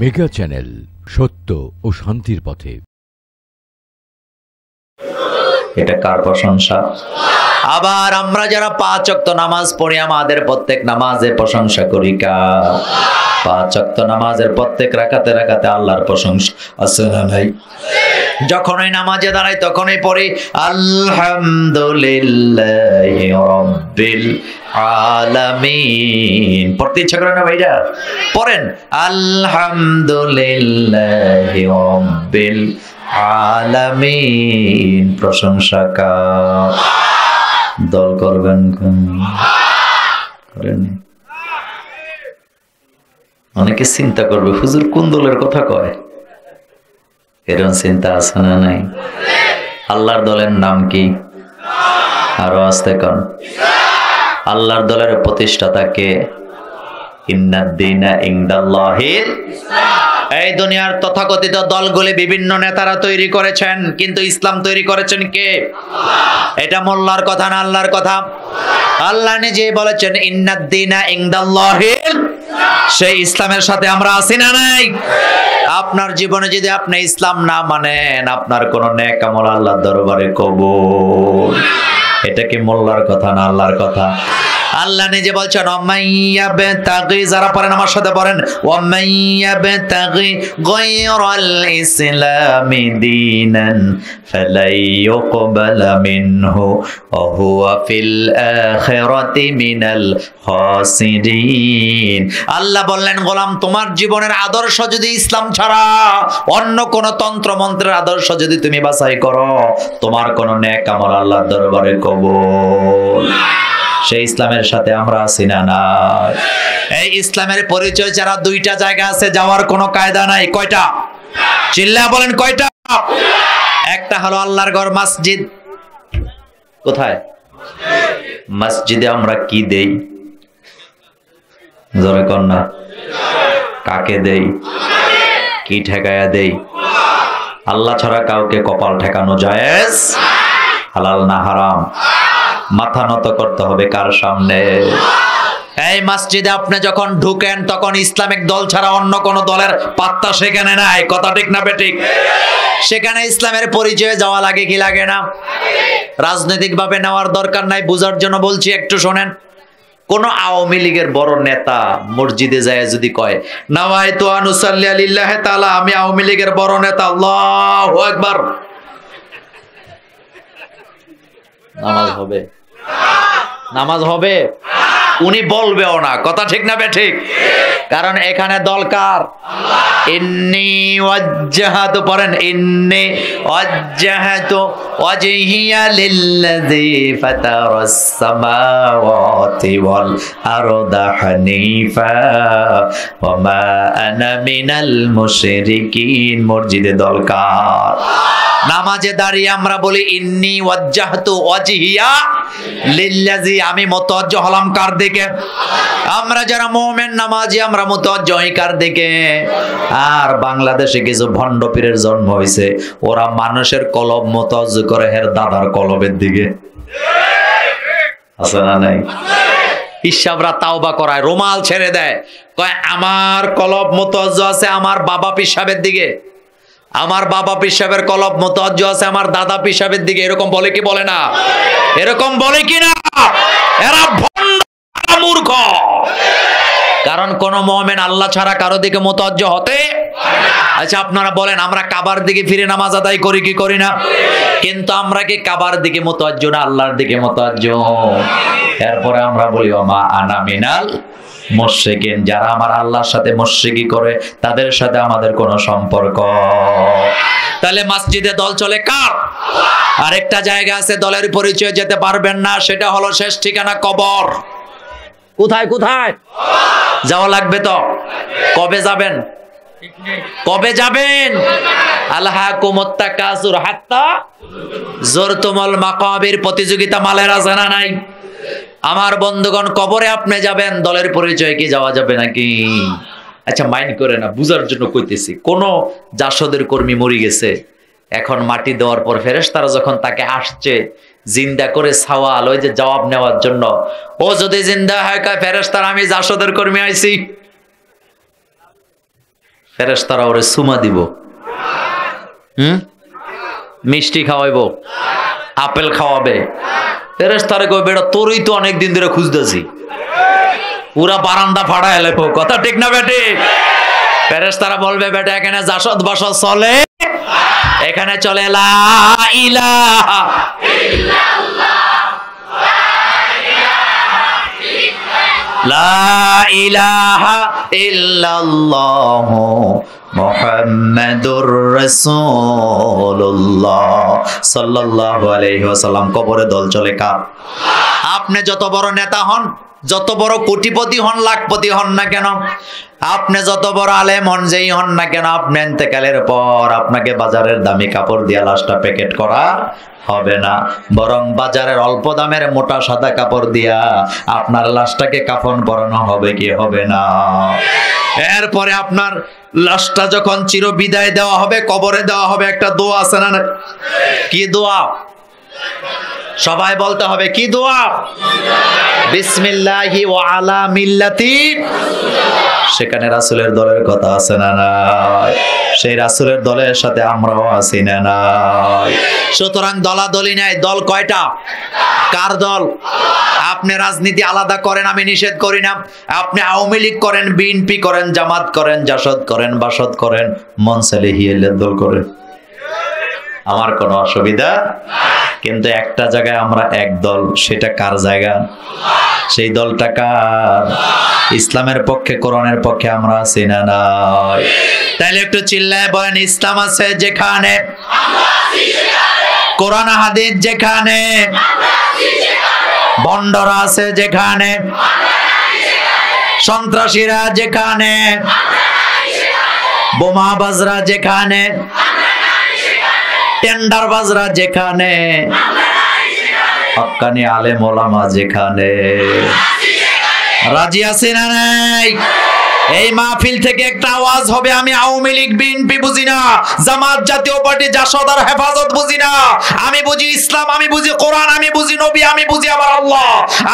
Mega channel, সত্য ও শান্তির পথে। এটা কার প্রশংসা? আবার আমরা যারা 5 ওয়াক্ত নামাজ পড়ি, আমাদের প্রত্যেক নামাজে প্রশংসা করি কার? 5 ওয়াক্ত নামাজের প্রত্যেক রাকাতে রাকাতে আল্লাহর প্রশংসা আছে না নাই? যখনই নামাজে দাঁড়াই তখনই পড়ি আলহামদুলিল্লাহি রাব্বিল আলামিন। পড়তে ইচ্ছা করে না ভাইরা? পড়েন আলহামদুলিল্লাহি রাব্বিল আলামিন। প্রশংসা কার? দল করবেন করেন। অনেকে চিন্তা করবে হুজুর কোন দলের কথা কয়, এরকম চিন্তা আছে না নাই? আল্লাহর দলের নাম কি? আরো আস্তে কন। আল্লাহর দলের প্রতিষ্ঠাতা কে? ইন্নাদ-দীনা ইনদাল্লাহিল ইসলাম। এই দুনিয়ার তথাকথিত দলগুলি বিভিন্ন নেতারা তৈরি করেছেন, কিন্তু ইসলাম তৈরি করেছেন কে? আল্লাহ। এটা মোল্লার কথা না আল্লাহর কথা? আল্লাহ নিজেই বলেছেন ইন্নাদ-দীনা ইনদাল্লাহিল ইসলাম। সেই ইসলামের সাথে আমরা আছি না নাই? আপনার জীবনে যদি আপনি ইসলাম না মানেন, আপনার কোন নেক আমল আল্লাহর দরবারে কবুল। এটা কি মোল্লার কথা না আল্লাহর কথা? আল্লাহ নিজে বলছেন ওয়ামাইয়াবতাগি, যারা পড়েন আমার সাথে পড়েন, ওয়ামাইয়াবতাগি গায়রাল ইসলামি দীনান ফালাই ইউকবালা মিনহু ওয়া হুয়া ফিল আখিরাতি মিনাল খাসিরিন। আল্লাহ বললেন গোলাম, তোমার জীবনের আদর্শ যদি ইসলাম ছাড়া অন্য কোন তন্ত্র মন্ত্রের আদর্শ যদি তুমি বাছাই করো, তোমার কোন নেক আমল আল্লাহর দরবারে কবুল। সেই ইসলামের সাথে আমরা আছি না নাই? এই ইসলামের পরিচয় যারা দুইটা জায়গা আছে, যাওয়ার কোনো কায়দা নাই। কয়টা? চিল্লা বলেন কয়টা? একটা হলো আল্লাহর ঘর মসজিদ। কোথায়? মসজিদে আমরা কি দেই? জোরে কর না। কাকে দেই? কি ঠেকায়া দেই? আল্লাহ ছাড়া কাউকে কপাল ঠেকানো জায়েজ? হালাল না হারাম? মাথা নত করতে হবে কার সামনে? এই মসজিদে আপনি যখন ঢুকেন তখন ইসলামিক দল ছাড়া অন্য কোন দলের পাত্তা সেখানে নাই। কথা ঠিক না বেঠিক? সেখানে ইসলামের পরিচয়ে যাওয়া লাগে কি লাগে না? রাজনৈতিক ভাবে নেওয়ার দরকার নাই, বুঝার জন্য বলছি, একটু শোনেন। কোন আওয়ামী লীগের বড় নেতা মসজিদে যায় যদি কয় নাওয়াইতু আন উসাল্লি লিল্লাহি তাআলা, আমি আওয়ামী লীগের বড় নেতা, আল্লাহু আকবার, নামাজ হবে? নামাজ হবে? উনি বলবেও না। কথা ঠিক না বেঠিক? কারণ এখানে দলকার ইন্নী ওয়াজ্জাহাতু, পড়েন ইন্নী ওয়াজ্জাহাতু ওয়াজহিয়া লিল্লাযী ফাতারাস সামাওয়াতি ওয়াল আরদা হানিফা ওয়া মা আনা মিনাল মুশরিকিন। মসজিদে দলকার। নামাজে দাঁড়িয়ে আমরা বলি ইন্নী ওয়াজ্জাহতু ওয়াজহিয়া লিল্লাযী, আমি মুতাওয়াজ্জিহ হলাম কার দিকে? আমরা যারা মুমিন নামাজি আমরা মুতাওয়াজ্জিহ কার দিকে? আর বাংলাদেশে কিছু ভণ্ড পীরের জন্ম হইছে, ওরা মানুষের কলব মুতাওয়াজ্জিহ করে হের দাদার কলবের দিকে। আছে না নাই? হিসাবরা তাওবা করায়, রুমাল ছেড়ে দেয়, কয় আমার কলব মুতাওয়াজ্জিহ আছে আমার বাবা পিসাবের দিকে, আমার বাবা পিসাবের কলব মুতাওয়াজ্জিহ আছে আমার দাদা পিসাবের দিকে। এরকম বলে কি বলে না? এরকম বলে কি না? এরা ভণ্ড মূর্খ। কারণ কোন মুমিন আল্লাহ ছাড়া কারো দিকে মুতাওয়াজ্জিহ হতে। আচ্ছা আপনারা বলেন, আমরা কাবার দিকে ফিরে নামাজ আদায় করি কি করি না? কিন্তু আমরা কি কাবার দিকে মুতাওয়াজ্জিহ না আল্লাহর দিকে মুতাওয়াজ্জিহ? এরপরে আমরা বলি ওমা আনা মিনাল মুশরিকিন, যারা আমার আল্লাহর সাথে মুশরিকি করে তাদের সাথে আমাদের কোনো সম্পর্ক। তাহলে মসজিদে দল চলে কার? আরেকটা জায়গা আছে দলের পরিচয় যেতে পারবেন না, সেটা হলো শেষ ঠিকানা কবর। কোথায় কোথায় যাওয়া লাগবে? তো কবে যাবেন? কবে যাবেন? আলহাকুমুত তাকাসুর হাত্তা যুরতুমুল মাকাবির। প্রতিযোগিতা মালের আছে না নাই? আমার বন্ধুগণ, কবরে আপনি যাবেন, দলের পরিচয় কি যাওয়া যাবে নাকি? আচ্ছা মাইন্ড করে না, বুঝার জন্য কইতেছি। কোন জাসদের কর্মী মরে গেছে, এখন মাটি দেওয়ার পর ফেরেশতারা যখন তাকে আসছে জিন্দা করে সওয়াল, ওই যে জবাব নেওয়ার জন্য, ও যদি জিন্দা হয় কয় ফেরেশতারা আমি জাসদের কর্মী আইছি। ফেরেশতারা ওরে সুমা দিব, মিষ্টি খাওয়াইবো, আপেল খাওয়াবে। ফেরেশতারে কই বেটা তোরই তো অনেকদিন ধরে খুঁজতেছি, পুরা বারান্দা ফাড়া এলে। কথা ঠিক না বেটি? ফেরেশতারা বলবে বেটা এখানে জাসদ বাসদ চলে, এখানে চলে লা ইলাহা লা ইলাহা ইল্লাল্লাহ মুহাম্মাদুর রাসূলুল্লাহ সাল্লাল্লাহু আলাইহি ওয়াসাল্লাম। কবরে দল চলে কার? আপনি যত বড় নেতা হন, যত বড় কোটিপতি হন, লাখপতি হন না কেন, আপনি যত বড় আলেম হন, যেই হন না কেন, আপনি ইন্তেকালের পর আপনাকে বাজারের দামি কাপড় দিয়ে লাশটা প্যাকেট করা হবে না, বরং বাজারের অল্প দামের মোটা সাদা কাপড় দিয়া আপনার লাশটাকে কাফন পরানো হবে কি হবে না? এরপরে আপনার লাশটা যখন চির বিদায় দেওয়া হবে, কবরে দেওয়া হবে, একটা দোয়া আছে না? কি দোয়া? সবাই বলতে হবে কি দোয়া? বিসমিল্লাহি ওয়া আলা মিল্লাতি। সেখানে রাসূলের দলের কথা আছে না নাই? সেই রাসূলের দলের সাথে আমরাও আছি না নাই? সুতরাং দলাদলি নাই। দল কয়টা? কার দল? আপনি রাজনীতি আলাদা করেন, আমি নিষেধ করি না। আপনি আওয়ামী লীগ করেন, বিএনপি করেন, জামাত করেন, জাসদ করেন, বাসদ করেন, মনসালিহিয়ালের দল করেন, আমার কোনো অসুবিধা। কিন্তু একটা জায়গায় আমরা এক দল, সেটা কার জায়গা? সেই দলটা কার? ইসলামের পক্ষে, কোরআনের পক্ষে আমরা আছি না নাই? তাইলে একটু চিল্লায় বলেন, ইসলাম আছে যেখানে, কোরআন হাদিস যেখানে, ভণ্ডরা আছে যেখানে, সন্ত্রাসীরা যেখানে, বোমাবাজরা যেখানে, টেন্ডারবাজরা যেখানে, হক্কানি আলেম ওলামা যেখানে। রাজি আছি না নাই? এই মাহফিল থেকে একটা আওয়াজ হবে, আমি আওয়ামী লীগ বিএনপি বুঝি না, জামাত জাতীয় পার্টি জাসদ আর হেফাজত বুঝি না, আমি বুঝি ইসলাম, আমি বুঝি কোরআন, আমি বুঝি নবী, আমি বুঝি আমার আল্লাহ।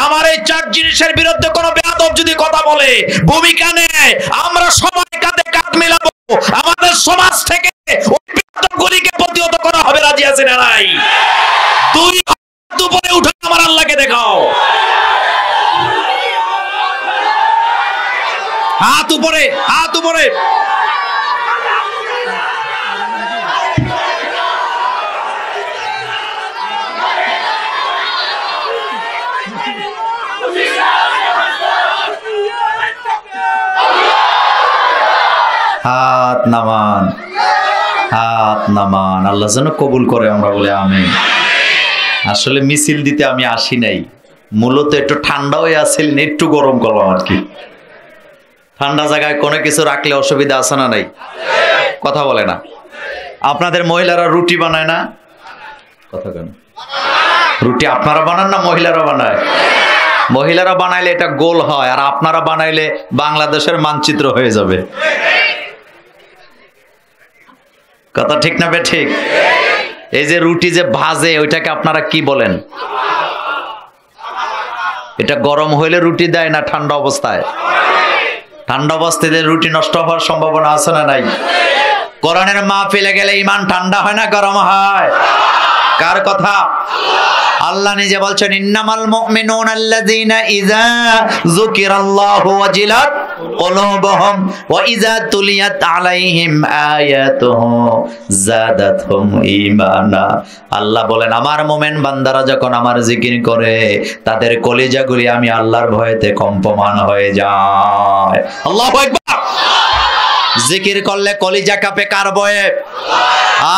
আমার এই চার জিনিসের বিরুদ্ধে কোন বেয়াদব যদি কথা বলে, ভূমিকা নেয়, আমরা সবাই কাঁধে কাঁধ মিলাবো, আমাদের সমাজ থেকে ওই বেয়াদবগুলিকে প্রতিহত করা হবে। রাজি আছি না নাই? দুই হাত উপরে উঠে আমার আল্লাহকে দেখাও, হাত উপরে, হাত উপরে। হাত নামান, হাত নামান। আল্লাহ যেন কবুল করে, আমরা বলে আমিন। আসলে মিছিল দিতে আমি আসি নাই, মূলত একটু ঠান্ডা হয়ে আসছিলেন, একটু গরম করলাম আর কি। ঠান্ডা জায়গায় কোনো কিছু রাখলে অসুবিধা আছে না নাই? কথা বলে না। আপনাদের মহিলারা রুটি বানায় না? কথা কেন? রুটি আপনারা বানান না মহিলারা বানায়? মহিলারা বানাইলে এটা গোল হয়, আর আপনারা বানাইলে বাংলাদেশের মানচিত্র হয়ে যাবে। কথা ঠিক না বে ঠিক? এই যে রুটি যে ভাজে, ওইটাকে আপনারা কি বলেন? এটা গরম হইলে রুটি দেয় না ঠান্ডা অবস্থায়? ঠান্ডা অবস্থায় রুটি নষ্ট হওয়ার সম্ভাবনা আছে না নাই? কোরআনের মাহফিলে গেলে ঈমান ঠান্ডা হয় না গরম হয়? কার কথা? আল্লাহ নিজে বলছেন, ইন্নামাল মুমিনুনা আল্লাযীনা ইযা যুকিরাল্লাহু ওয়াজিলাত কুলুবুহুম ওয়া ইযা তুলিয়াত আলাইহিম আয়াতুহু যাদাতহুম ঈমানা। আল্লাহ বলেন, আমার মুমিন বান্দারা যখন আমার জিকির করে, তাদের কলিজাগুলি আমি আল্লাহর ভয়েতে কম্পমান হয়ে যায়। আল্লাহু আকবার। জিকির করলে কলিজা কাঁপে কার ভয়ে?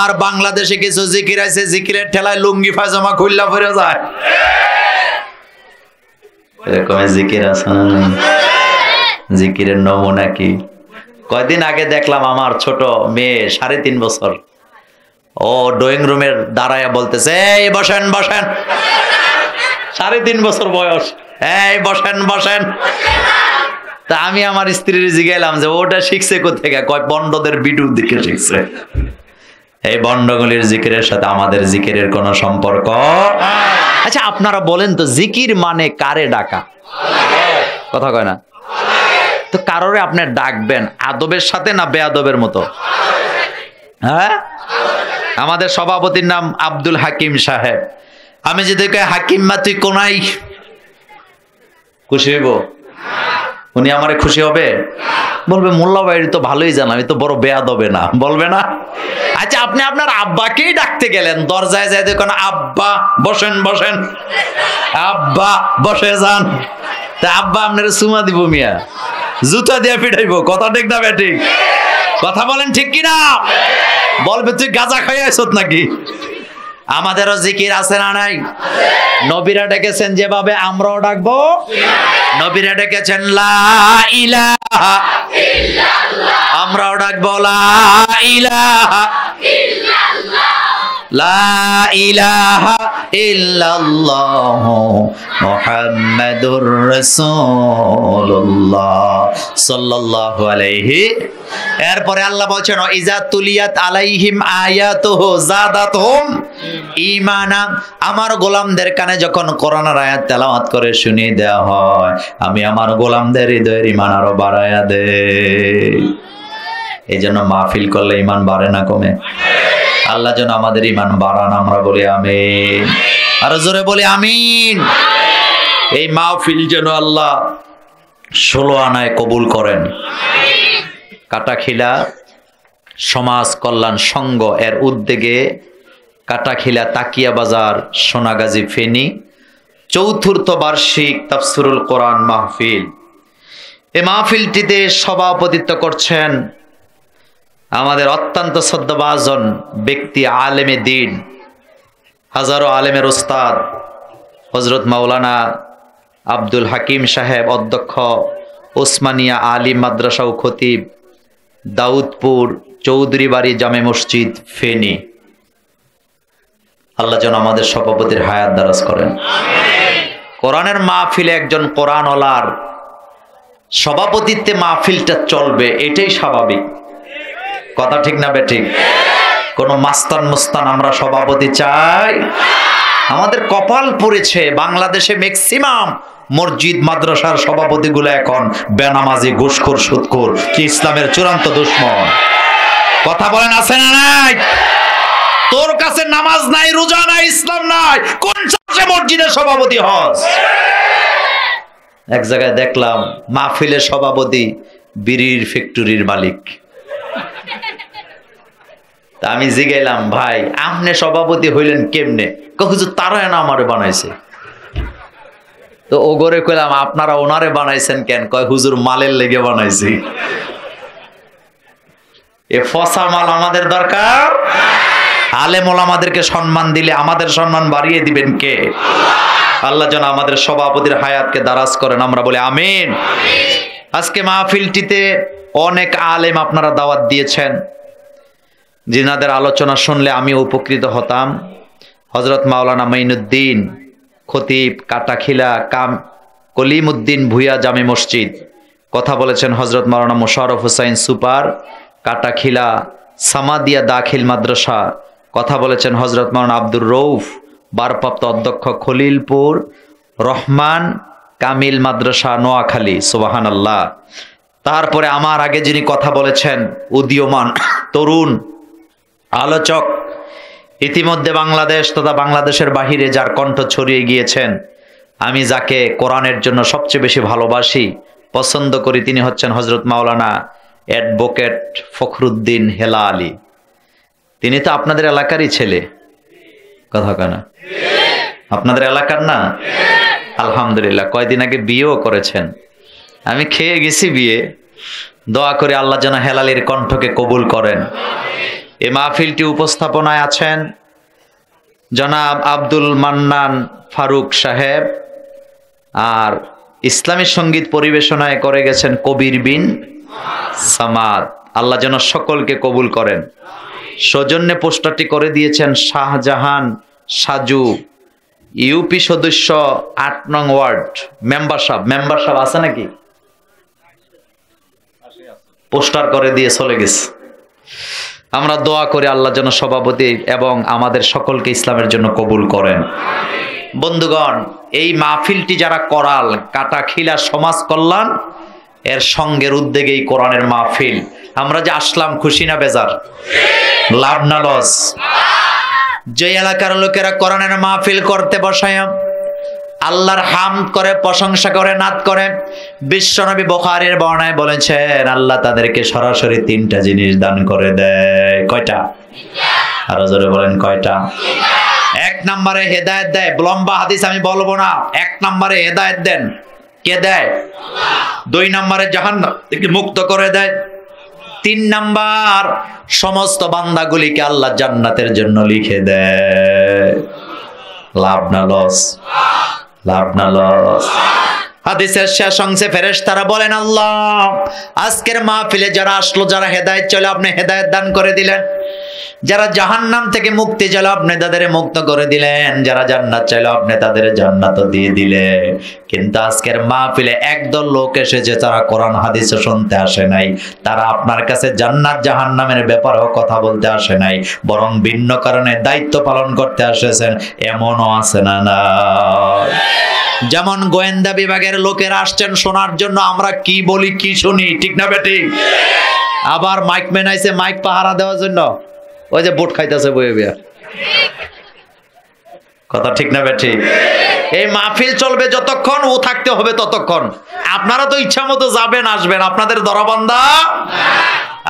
আর বাংলাদেশে কিছু জিকির আছে, জিকিরের ঠেলায় লুঙ্গি পায়জামা খুললা পড়ে যায়। এরকম জিকির আছে না? জিকিরের নমুনা কি? কয়দিন আগে দেখলাম আমার ছোট মেয়ে 3.5 বছর, ও ড্রয়িং রুমের দাঁড়ায় বলতেছে, এই বসেন বসেন। 3.5 বছর বয়স, এই বসেন বসেন। তা আমি আমার স্ত্রীর জিজ্ঞাইলাম যে ওটা শিখছে কোথেকে? কয় বন্ডদের ভিডিও দেখে শিখছে। এই বন্ডগুলির জিকিরের সাথে আমাদের জিকিরের কোনো সম্পর্ক? আচ্ছা আপনারা বলেন তো, জিকির মানে কারে ডাকা? কথা কয় না? তো কারোরে আপনি ডাকবেন আদবের সাথে না বেয়াদবের মতো? হ্যাঁ, আমাদের সভাপতির নাম আব্দুল হাকিম সাহেব। আমি যদি কই হাকিম মা তুই কোনাই, খুশি হইব? উনি আমারে খুশি হবে? বলবে মোল্লা ভাইয়ের তো ভালোই জানা, আমি তো বড় বেয়াদবে না, বলবে না? আচ্ছা, আপনি আপনার আব্বাকেই ডাকতে গেলেন, দরজায় যায় দেখুন আব্বা বসেন বসেন, আব্বা বসে যান, তা আব্বা আপনার সুমা দিব মিয়া, জুতা দিয়ে পিটাইব। কথা ঠিক না বেঠিক? কথা বলেন ঠিক কিনা? বলবে তুই গাঁজা খাই আইছত নাকি? আমাদেরও জিকির আছে না নাই? নবীরা ডেকেছেন যেভাবে আমরাও ডাকবো। নবীরা ডেকেছেন লা ইলাহা ইল্লাল্লাহ, আমরাও ডাকবো লা ইলাহা ইল্লাল্লাহ, লা ইলাহা ইল্লাল্লাহ মুহাম্মাদুর রাসূলুল্লাহ সাল্লাল্লাহু আলাইহি। এরপরে আল্লাহ বলছেন ইজা তুলিয়াত আলাইহিম আয়াতুহু যাদাতহুম ঈমানা, আমার গোলামদের কানে যখন কোরআনের আয়াত তেলাওয়াত করে শুনিয়ে দেওয়া হয়, আমি আমার গোলামদের হৃদয়ের ঈমান আরো বাড়ায়া দেই। এই জন্য মাহফিল করলে ঈমান বাড়ে না কমে? আল্লাহ যেন আমাদের ঈমান বাড়ান, আমরা বলি আমিন। আর জোরে বলি আমিন। এই মাহফিল যেন আল্লাহ 16 আনায় কবুল করেন। কাটাখিলা সমাজ কল্যাণ সংঘ এর উদ্যোগে কাটাখিলা তাকিয়া বাজার সোনাগাজী ফেনী ৪র্থ বার্ষিক তাফসিরুল কোরআন মাহফিল। এই মাহফিলটিতে সভাপতিত্ব করছেন আমাদের অত্যন্ত শ্রদ্ধাভাজন ব্যক্তি, আলেমে দ্বীন, হাজারো আলেমের উস্তাদ হযরত মাওলানা আব্দুল হাকিম সাহেব, অধ্যক্ষ ওসমানিয়া আলিম মাদ্রাসা ও খতিব, দাউদপুর চৌধুরী বাড়ি জামে মসজিদ ফেনী। আল্লাহ যেন আমাদের সভাপতির হায়াত দারাজ করেন। কোরআনের মাহফিলে একজন কোরআনওয়ালার সভাপতিত্বে মাহফিলটা চলবে, এটাই স্বাভাবিক। কথা ঠিক না বেঠিক? কোন মাস্তান মুস্তান আমরা সভাপতি চাই? আমাদের কপাল পড়েছে বাংলাদেশে ম্যাক্সিমাম মসজিদ মাদ্রাসার সভাপতিগুলো এখন বেনামাজি, ঘুষখোর, সুদখোর, কি ইসলামের চূড়ান্ত দুশমন। কথা বলেন আছে না নাই? তোর কাছে নামাজ নাই, রোজা নাই, ইসলাম নাই, কোন সাহসে মসজিদের সভাপতি হস? এক জায়গায় দেখলাম মাহফিলের সভাপতি বিড়ির ফ্যাক্টরির মালিক। তা আমি জিগাইলাম, ভাই আপনি সভাপতি হইলেন কেমনে? হুজুর তারা না আমারে বানাইছে। তো ওগরে কইলাম আপনারা ওনারে বানাইছেন কেন? কয় হুজুর মালের লেগে বানাইছি। এ ফসা মাল আমাদের দরকার? আলেম ওলামাদেরকে সম্মান দিলে আমাদের সম্মান বাড়িয়ে দিবেন কে? আল্লাহ যেন আমাদের সভাপতির হায়াতকে দারাজ করেন, আমরা বলি আমিন। আজকে মাহফিলটিতে অনেক আলেম আপনারা দাওয়াত দিয়েছেন, যিনাদের আলোচনা শুনলে আমি উপকৃত হতাম। হযরত মাওলানা মাইনুদ্দিন খতিব কাটাখিলা কলিমউদ্দিন ভুইয়া জামে মসজিদ, কথা বলেছেন হযরত মাওলানা মোশাররফ হোসাইন সুপার কাটাখিলা সামাদিয়া দাখিল মাদ্রাসা, কথা বলেছেন হযরত মাওলানা আব্দুর রউফ ভারপ্রাপ্ত অধ্যক্ষ খলিলপুর রহমান কামিল মাদ্রাসা নোয়াখালী, সুবহানাল্লাহ। তারপরে আমার আগে যিনি কথা বলেছেন উদীয়মান তরুণ আলোচক, ইতিমধ্যে বাংলাদেশ তথা বাংলাদেশের বাহিরে যার কণ্ঠ ছড়িয়ে গিয়েছেন, আমি যাকে কোরআনের জন্য সবচেয়ে বেশি ভালোবাসি, পছন্দ করি, তিনি হচ্ছেন হযরত মাওলানা অ্যাডভোকেট ফখরুদ্দিন হেলা আলী। তিনি তো আপনাদের এলাকারই ছেলে, কথা কেনা আপনাদের এলাকার না? আলহামদুলিল্লাহ, কয়দিন আগে বিয়েও করেছেন। আমি খেয়ে গেছি বিয়ে। দোয়া করে আল্লাহ যেন হেলালির কণ্ঠকে কবুল করেন। এই মাহফিলটি উপস্থাপনায় আছেন জনাব আব্দুল মান্নান ফারুক সাহেব, আর ইসলামী সঙ্গীত পরিবেশনায় করে গেছেন কবির বিন সামাদ। আল্লাহ যেন সকলকে কবুল করেন। সৌজন্যে পোস্টারটি করে দিয়েছেন শাহজাহান সাজু, ইউপি সদস্য ৮ নং ওয়ার্ড। মেম্বারশিপ আছে নাকি? পোস্টার করে দিয়ে চলে গেছে। আমরা দোয়া করি আল্লাহ যেন সভাপতি এবং আমাদের সকলকে ইসলামের জন্য কবুল করেন। বন্ধুগণ, এই মাহফিলটি যারা করাল কাটাখিলা সমাজ কল্যাণ এর সঙ্গের উদ্যোগেই কোরআনের মাহফিল। আমরা যে আসলাম খুশি না বেজার? লাভ না লস? যে এলাকার লোকেরা কোরআনের মাহফিল করতে বসায় আল্লাহর হামদ করে, প্রশংসা করে, নাত করে, বিশ্বনবী বুখারীর বর্ণনায় বলেছেন আল্লাহ তাদেরকে সরাসরি 3টা জিনিস দান করে দেয়। কয়টা? আরো জোরে বলেন কয়টা? 1 নম্বরে হেদায়েত দেয়। লম্বা হাদিস আমি বলবো না। 1 নম্বরে হেদায়েত দেন। কে দেয়? 2 নম্বরে জাহান্নাম থেকে মুক্ত করে দেয়। 3 নাম্বার সমস্ত বান্দাগুলিকে আল্লাহ জান্নাতের জন্য লিখে দেয়। লাভ না লস? লাভ না লস? হাদিসের শেষ অংশে ফেরেশতারা বলেন আল্লাহ আজকের মাহফিলে যারা আসলো, যারা হেদায়েত চাইলো আপনি হেদায়েত দান করে দিলেন, যারা জাহান্নাম থেকে মুক্তি চাইলো আপনি তাদের মুক্ত করে দিলেন, যারা জান্নাত চাইলো আপনি তাদের জান্নাতও দিয়ে দিলেন। কিন্তু আজকের মাহফিলে একদল লোক এসেছে যারা কোরআন হাদিস শুনতে আসে নাই, তারা আপনার কাছে জান্নাত জাহান্নামের ব্যাপারেও কথা বলতে আসে নাই, বরং ভিন্ন কারণে দায়িত্ব পালন করতে আসেছেন। এমনও আছে না? না। যেমন গোয়েন্দা বিভাগের লোকেরা আসছেন শোনার জন্য আমরা কি বলি কি শুনি, ঠিক না বেটি? আবার মাইকম্যান আইছে মাইক পাহারা দেওয়ার জন্য, ওই যে বোট খাইতেছে বইয়ে বিয়া। কথা ঠিক না বেটি? এই মাহফিল চলবে যতক্ষণ, ও থাকতে হবে ততক্ষণ। আপনারা তো ইচ্ছা মতো যাবেন আসবেন, আপনাদের দরাবান্দা।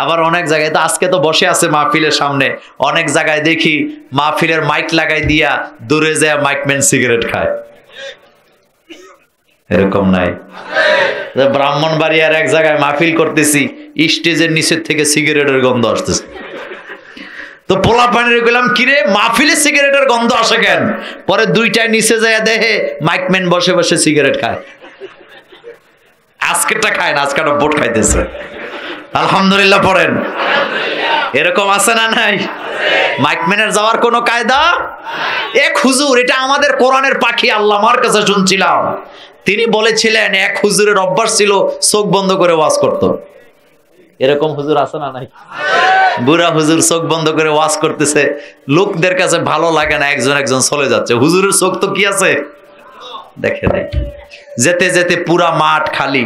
আবার অনেক জায়গায় তো আজকে তো বসে আছে মাহফিলের সামনে, অনেক জায়গায় দেখি মাহফিলের মাইক লাগাই দিয়া দূরে যায় মাইকম্যান সিগারেট খায়। এরকম নাই? ব্রাহ্মণবাড়িয়ার এক জায়গায় মাহফিল করতেছি, স্টেজের নিচের থেকে সিগারেটের গন্ধ আসতেছে। তো পোলা পানির গেলাম, কিরে মাহফিলে সিগারেটের গন্ধ আসে কেন? পরে 2টায় নিচে যায় দেখে মাইকম্যান বসে বসে সিগারেট খায়। আজকেরটা খায় না, আজকেরটা বোট খাইতেছে। আলহামদুলিল্লাহ পড়েন। এরকম আছে না নাই? মাইকম্যানের যাওয়ার কোনো কায়দা? এক হুজুর, এটা আমাদের কোরআনের পাখি, আল্লামার কাছে শুনছিলাম, তিনি বলেছিলেন এক হুজুরের অভ্যাস ছিল চোখ বন্ধ করে ওয়াজ করত। এরকম হুজুর আছে না নাই? বুড়া হুজুর চোখ বন্ধ করে ওয়াজ করতেছে, লোকদের কাছে ভালো লাগে না, একজন একজন চলে যাচ্ছে। হুজুরের চোখ তো কি আছে দেখে নাই। যেতে যেতে পুরা মাঠ খালি।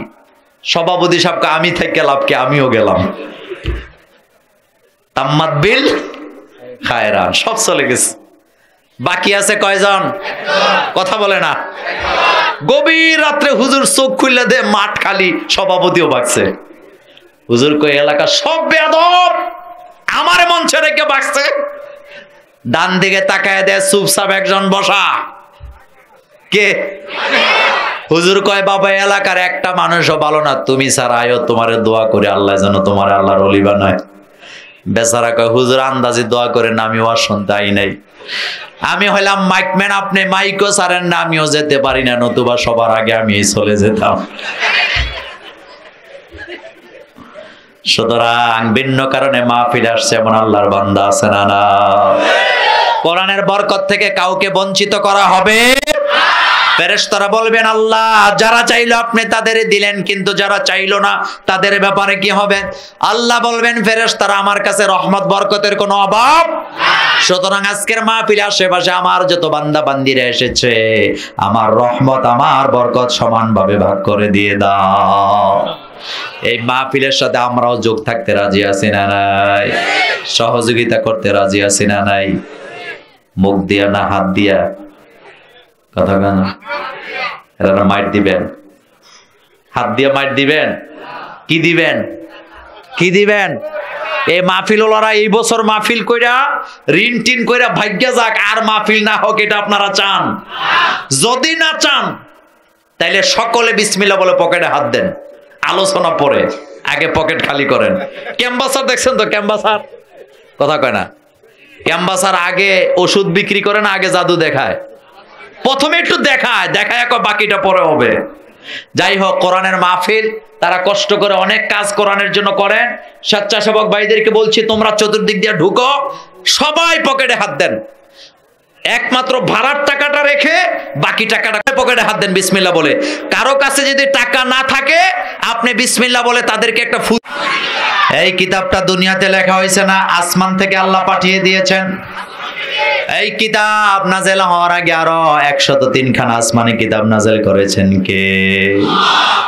সভাপতি সাহেবকে আমি থেকে লাভকে, আমিও গেলাম। তাম্মাত বিল খায়রান, সব চলে গেছে। বাকি আছে কয়জন? কথা বলে না। গভীর রাত্রে হুজুর চোখ খুললে দে মাঠ খালি, সভাপতিও ভাগছে। হুজুর কই এলাকা সব বেয়াদব, আমার মঞ্চে রেখে ভাগছে। ডান দিকে তাকায় দেয় চুপচাপ একজন বসা। কে? হুজুর কয় বাবা এলাকার একটা মানুষও ভালো না, তুমি ছাড়া আয়ো তোমারে দোয়া করে আল্লাহ যেন তোমার আল্লাহর ওলি বানায়। বেচারা কয় হুজুর আন্দাজি দোয়া করেন, আমি ওয়াজ শুনতে আই নাই। আমি হইলাম মাইকম্যান, আপনি মাইকও ছাড়েন না, আমিও যেতে পারি না, নতুবা সবার আগে আমি চলে যেতাম। সুতরাং ভিন্ন কারণে মাহফিল আসছে এমন আল্লাহর বান্দা আছে না? না। কোরআনের বরকত থেকে কাউকে বঞ্চিত করা হবে। ফেরেশতারা বলবেন আল্লাহ যারা চাইলো আপনি তাদের দিলেন, কিন্তু যারা চাইলো না তাদের ব্যাপারে কি হবে? আল্লাহ বলবেন ফেরেশতারা আমার কাছে রহমত বরকতের কোনো অভাব। সুতরাং আজকের মাহফিলে আশেপাশে আমার যত বান্দা বান্দিরা এসেছে, আমার রহমত আমার বরকত সমানভাবে ভাগ করে দিয়ে দাও। এই মাহফিলের সাথে আমরাও যোগ থাকতে রাজি আছি না নাই? সহযোগিতা করতে রাজি আছি না নাই? মুখ দিয়া না হাত দিয়া? কথা কেন? এরা মাইট দিবেন? হাত দিয়ে মাইট দিবেন? কি দিবেন? কি দিবেন? এই মাহফিল ওলারা এই বছর মাহফিল কইরা ঋণ টিন কইরা ভাগ্য যাক, আর মাহফিল না হোক, এটা আপনারা চান? যদি না চান তাইলে সকলে বিসমিল্লাহ বলে পকেটে হাত দেন, আলোচনা পরে আগে পকেট খালি করেন। ক্যাম্বাসার দেখছেন তো? ক্যাম্বাসার কথা কয় না? ক্যাম্বাসার আগে ওষুধ বিক্রি করে না, আগে জাদু দেখায়। প্রথমে একটু দেখায়, দেখায় বাকিটা পরে হবে। যাই হোক, কোরআনের মাহফিল তারা কষ্ট করে অনেক কাজ কোরআনের জন্য করেন। স্বেচ্ছাসেবক ভাইদেরকে বলছি তোমরা চতুর্দিক দিয়ে ঢুকো, সবাই পকেটে হাত দেন, একমাত্র ভাড়ার টাকাটা রেখে বাকি টাকাটা পকেটে হাত দেন বিসমিল্লাহ বলে। কারো কাছে যদি টাকা না থাকে আপনি বিসমিল্লাহ বলে তাদেরকে একটা এই কিতাবটা দুনিয়াতে লেখা হয়েছে না, আসমান থেকে আল্লাহ পাঠিয়ে দিয়েছেন। এই কিতাব নাযিল হওয়ার আগে আরো 103 খানা আসমানি কিতাব নাযিল করেছেন কে?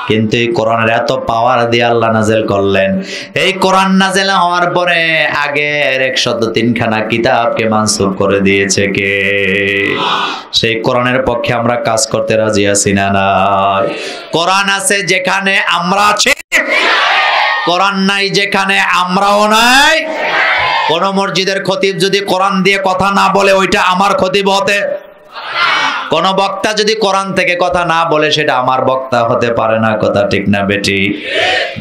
কিন্তু এই কোরআনের এত পাওয়ার দিয়ে আল্লাহ নাযিল করলেন, এই কোরআন নাযিল হওয়ার পরে আগের 103 খানা কিতাবকে মানসুখ করে দিয়েছে কে? সেই কোরআনের পক্ষে আমরা কাজ করতে রাজি আছি না নাই? কোরআন আছে যেখানে আমরা আছি, কোরআন নাই যেখানে আমরাও নাই। কোন মসজিদের খতিব যদি কোরআন দিয়ে কথা না বলে ওইটা আমার খতিব হতে, কোন বক্তা যদি কোরআন থেকে কথা না বলে সেটা আমার বক্তা হতে পারে না। কথা ঠিক না বেটি?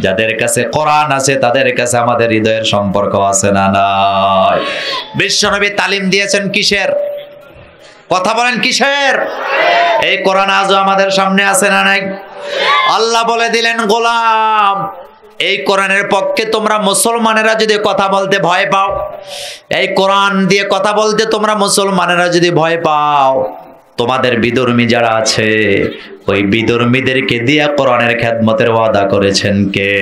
যাদের কাছে কোরআন আছে তাদের কাছে আমাদের হৃদয়ের সম্পর্ক আছে না নাই? বিশ্বনবী তালিম দিয়েছেন কিসের? কথা বলেন কিসের? এই কোরআন আজও আমাদের সামনে আছে না নাই? আল্লাহ বলে দিলেন, গোলাম এই কোরআনের পক্ষে তোমরা মুসলমানেরা যদি কথা বলতে ভয় পাও, এই কোরআন দিয়ে কথা বলতে তোমরা মুসলমানেরা যদি ভয় পাও, তোমাদের বিধর্মী যারা আছে ওই বিধর্মীদেরকে দিয়ে কোরআনের খেদমতের ওয়াদা করেছেন কে?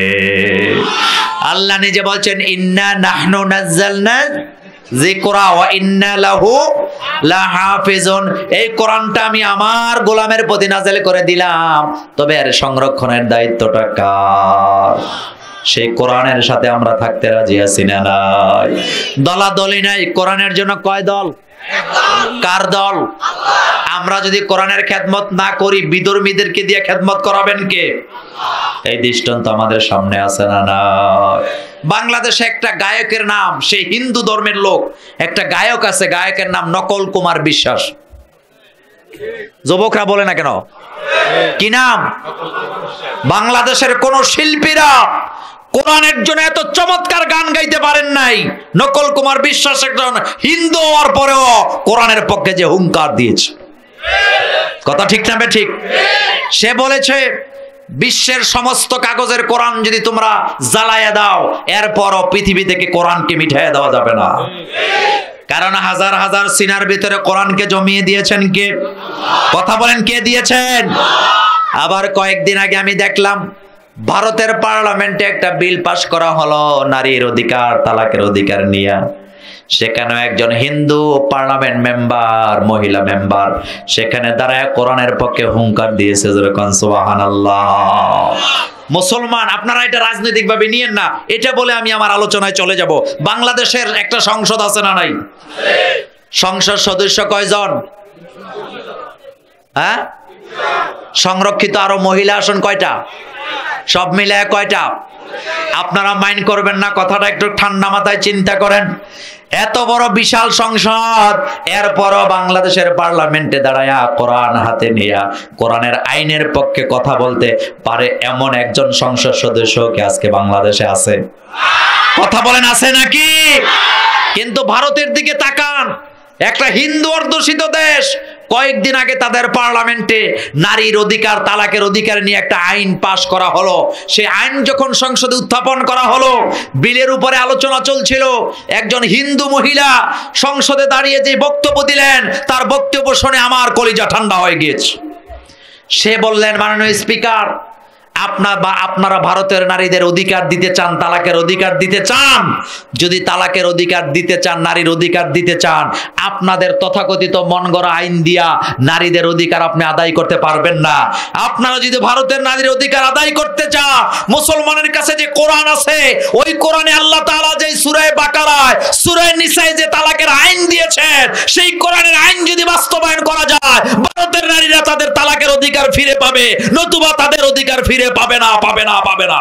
আল্লাহ নিজে বলছেন, ইন্না নাহনু নাজ্জালনা যিকরা ওয়া ইন্না লাহু লাহাফিজুন। এই কোরআনটা আমি আমার গোলামের প্রতি নাযিল করে দিলাম, তবে এর সংরক্ষণের দায়িত্বটা কার? সেই কোরআনের সাথে আমরা থাকতে রাজি আছি না নাই? দলাদলি নাই। কোরআনের জন্য কয় দল? কার দল? আমরা যদি কোরআনের খেদমত না করি বিধর্মীদেরকে দিয়ে খেদমত করাবেন কে? এই দৃষ্টান্ত আমাদের সামনে আছে না নাই? বাংলাদেশে একটা গায়কের নাম, সেই হিন্দু ধর্মের লোক, একটা গায়ক আছে, গায়কের নাম নকল কুমার বিশ্বাস। যুবকরা বলে না কেন? কি নাম? বাংলাদেশের কোন শিল্পীরা কোরআনের জন্য এত চমৎকার গান গাইতে পারেন নাই। নকল কুমার বিশ্বাস একজন হিন্দু হওয়ার পরেও কোরআনের পক্ষে যে হুঙ্কার দিয়েছে, কথা ঠিক না ঠিক? সে বলেছে বিশ্বের সমস্ত কাগজের কোরআন যদি তোমরা জ্বালায়া দাও, এরপরও পৃথিবী থেকে কোরআনকে মিঠাইয়া দেওয়া যাবে না। কারণ হাজার হাজার সিনার ভিতরে কোরআনকে জমিয়ে দিয়েছেন কে? কথা বলেন, কে দিয়েছেন? আবার কয়েকদিন আগে আমি দেখলাম ভারতের পার্লামেন্টে একটা বিল পাশ করা হলো নারীর অধিকার, তালাকের অধিকার নিয়ে। সেখানে একজন হিন্দু পার্লামেন্ট মেম্বার, মহিলা মেম্বার, সেখানে দাঁড়ায় কোরআনের পক্ষে হুঙ্কার দিয়েছে, যেরকম সুবহানাল্লাহ। মুসলমান আপনারা এটা রাজনৈতিক ভাবে নিয়েন না, এটা বলে আমি আমার আলোচনায় চলে যাব। বাংলাদেশের একটা সংসদ আছে না নাই? সংসদ সদস্য কয়জন? হ্যাঁ, সংরক্ষিত আরো মহিলা আসন কয়টা? সব মিলে কয়টা? আপনারা মাইন্ড করবেন না, কথাটা একটু ঠান্ডা মাথায় চিন্তা করেন। এত বড় বিশাল সংসদ, এরপরও বাংলাদেশের পার্লামেন্টে দাঁড়ায়া কোরআন হাতে নিয়ে কোরআনের আইনের পক্ষে কথা বলতে পারে এমন একজন সংসদ সদস্য কি আজকে বাংলাদেশে আছে? কথা বলেন, আছে নাকি? কিন্তু ভারতের দিকে তাকান, একটা হিন্দু অধ্যুষিত দেশ, কয়েকদিন আগে তাদের পার্লামেন্টে নারীর অধিকার, তালাকের অধিকার নিয়ে একটা আইন পাশ করা হলো। সেই আইন যখন সংসদে উত্থাপন করা হলো, বিলের উপরে আলোচনা চলছিল, একজন হিন্দু মহিলা সংসদে দাঁড়িয়ে যে বক্তব্য দিলেন, তার বক্তব্য শুনে আমার কলিজা ঠান্ডা হয়ে গিয়েছে। সে বললেন, মাননীয় স্পিকার, আপনারা ভারতের নারীদের অধিকার দিতে চান, তালাকের অধিকার দিতে চান। যদি তালাকের অধিকার দিতে চান, নারীর অধিকার দিতে চান, আপনাদের তথাকথিত মন গড়া আইন দিয়া নারীদের অধিকার আপনি আদায় করতে পারবেন না। আপনারা যদি ভারতের নারীর অধিকার আদায় করতে চান, মুসলমানের কাছে যে কোরআন আছে, ওই কোরআনে আল্লাহ তাআলা যে সূরা বাকারায়, সূরা নিসায় যে তালাকের আইন দিয়েছেন, সেই কোরআনের আইন যদি বাস্তবায়ন করা যায়, ভারতের নারীরা তাদের তালাকের অধিকার ফিরে পাবে, নতুবা তাদের অধিকার ফিরে পাবে না, পাবে না, পাবে না।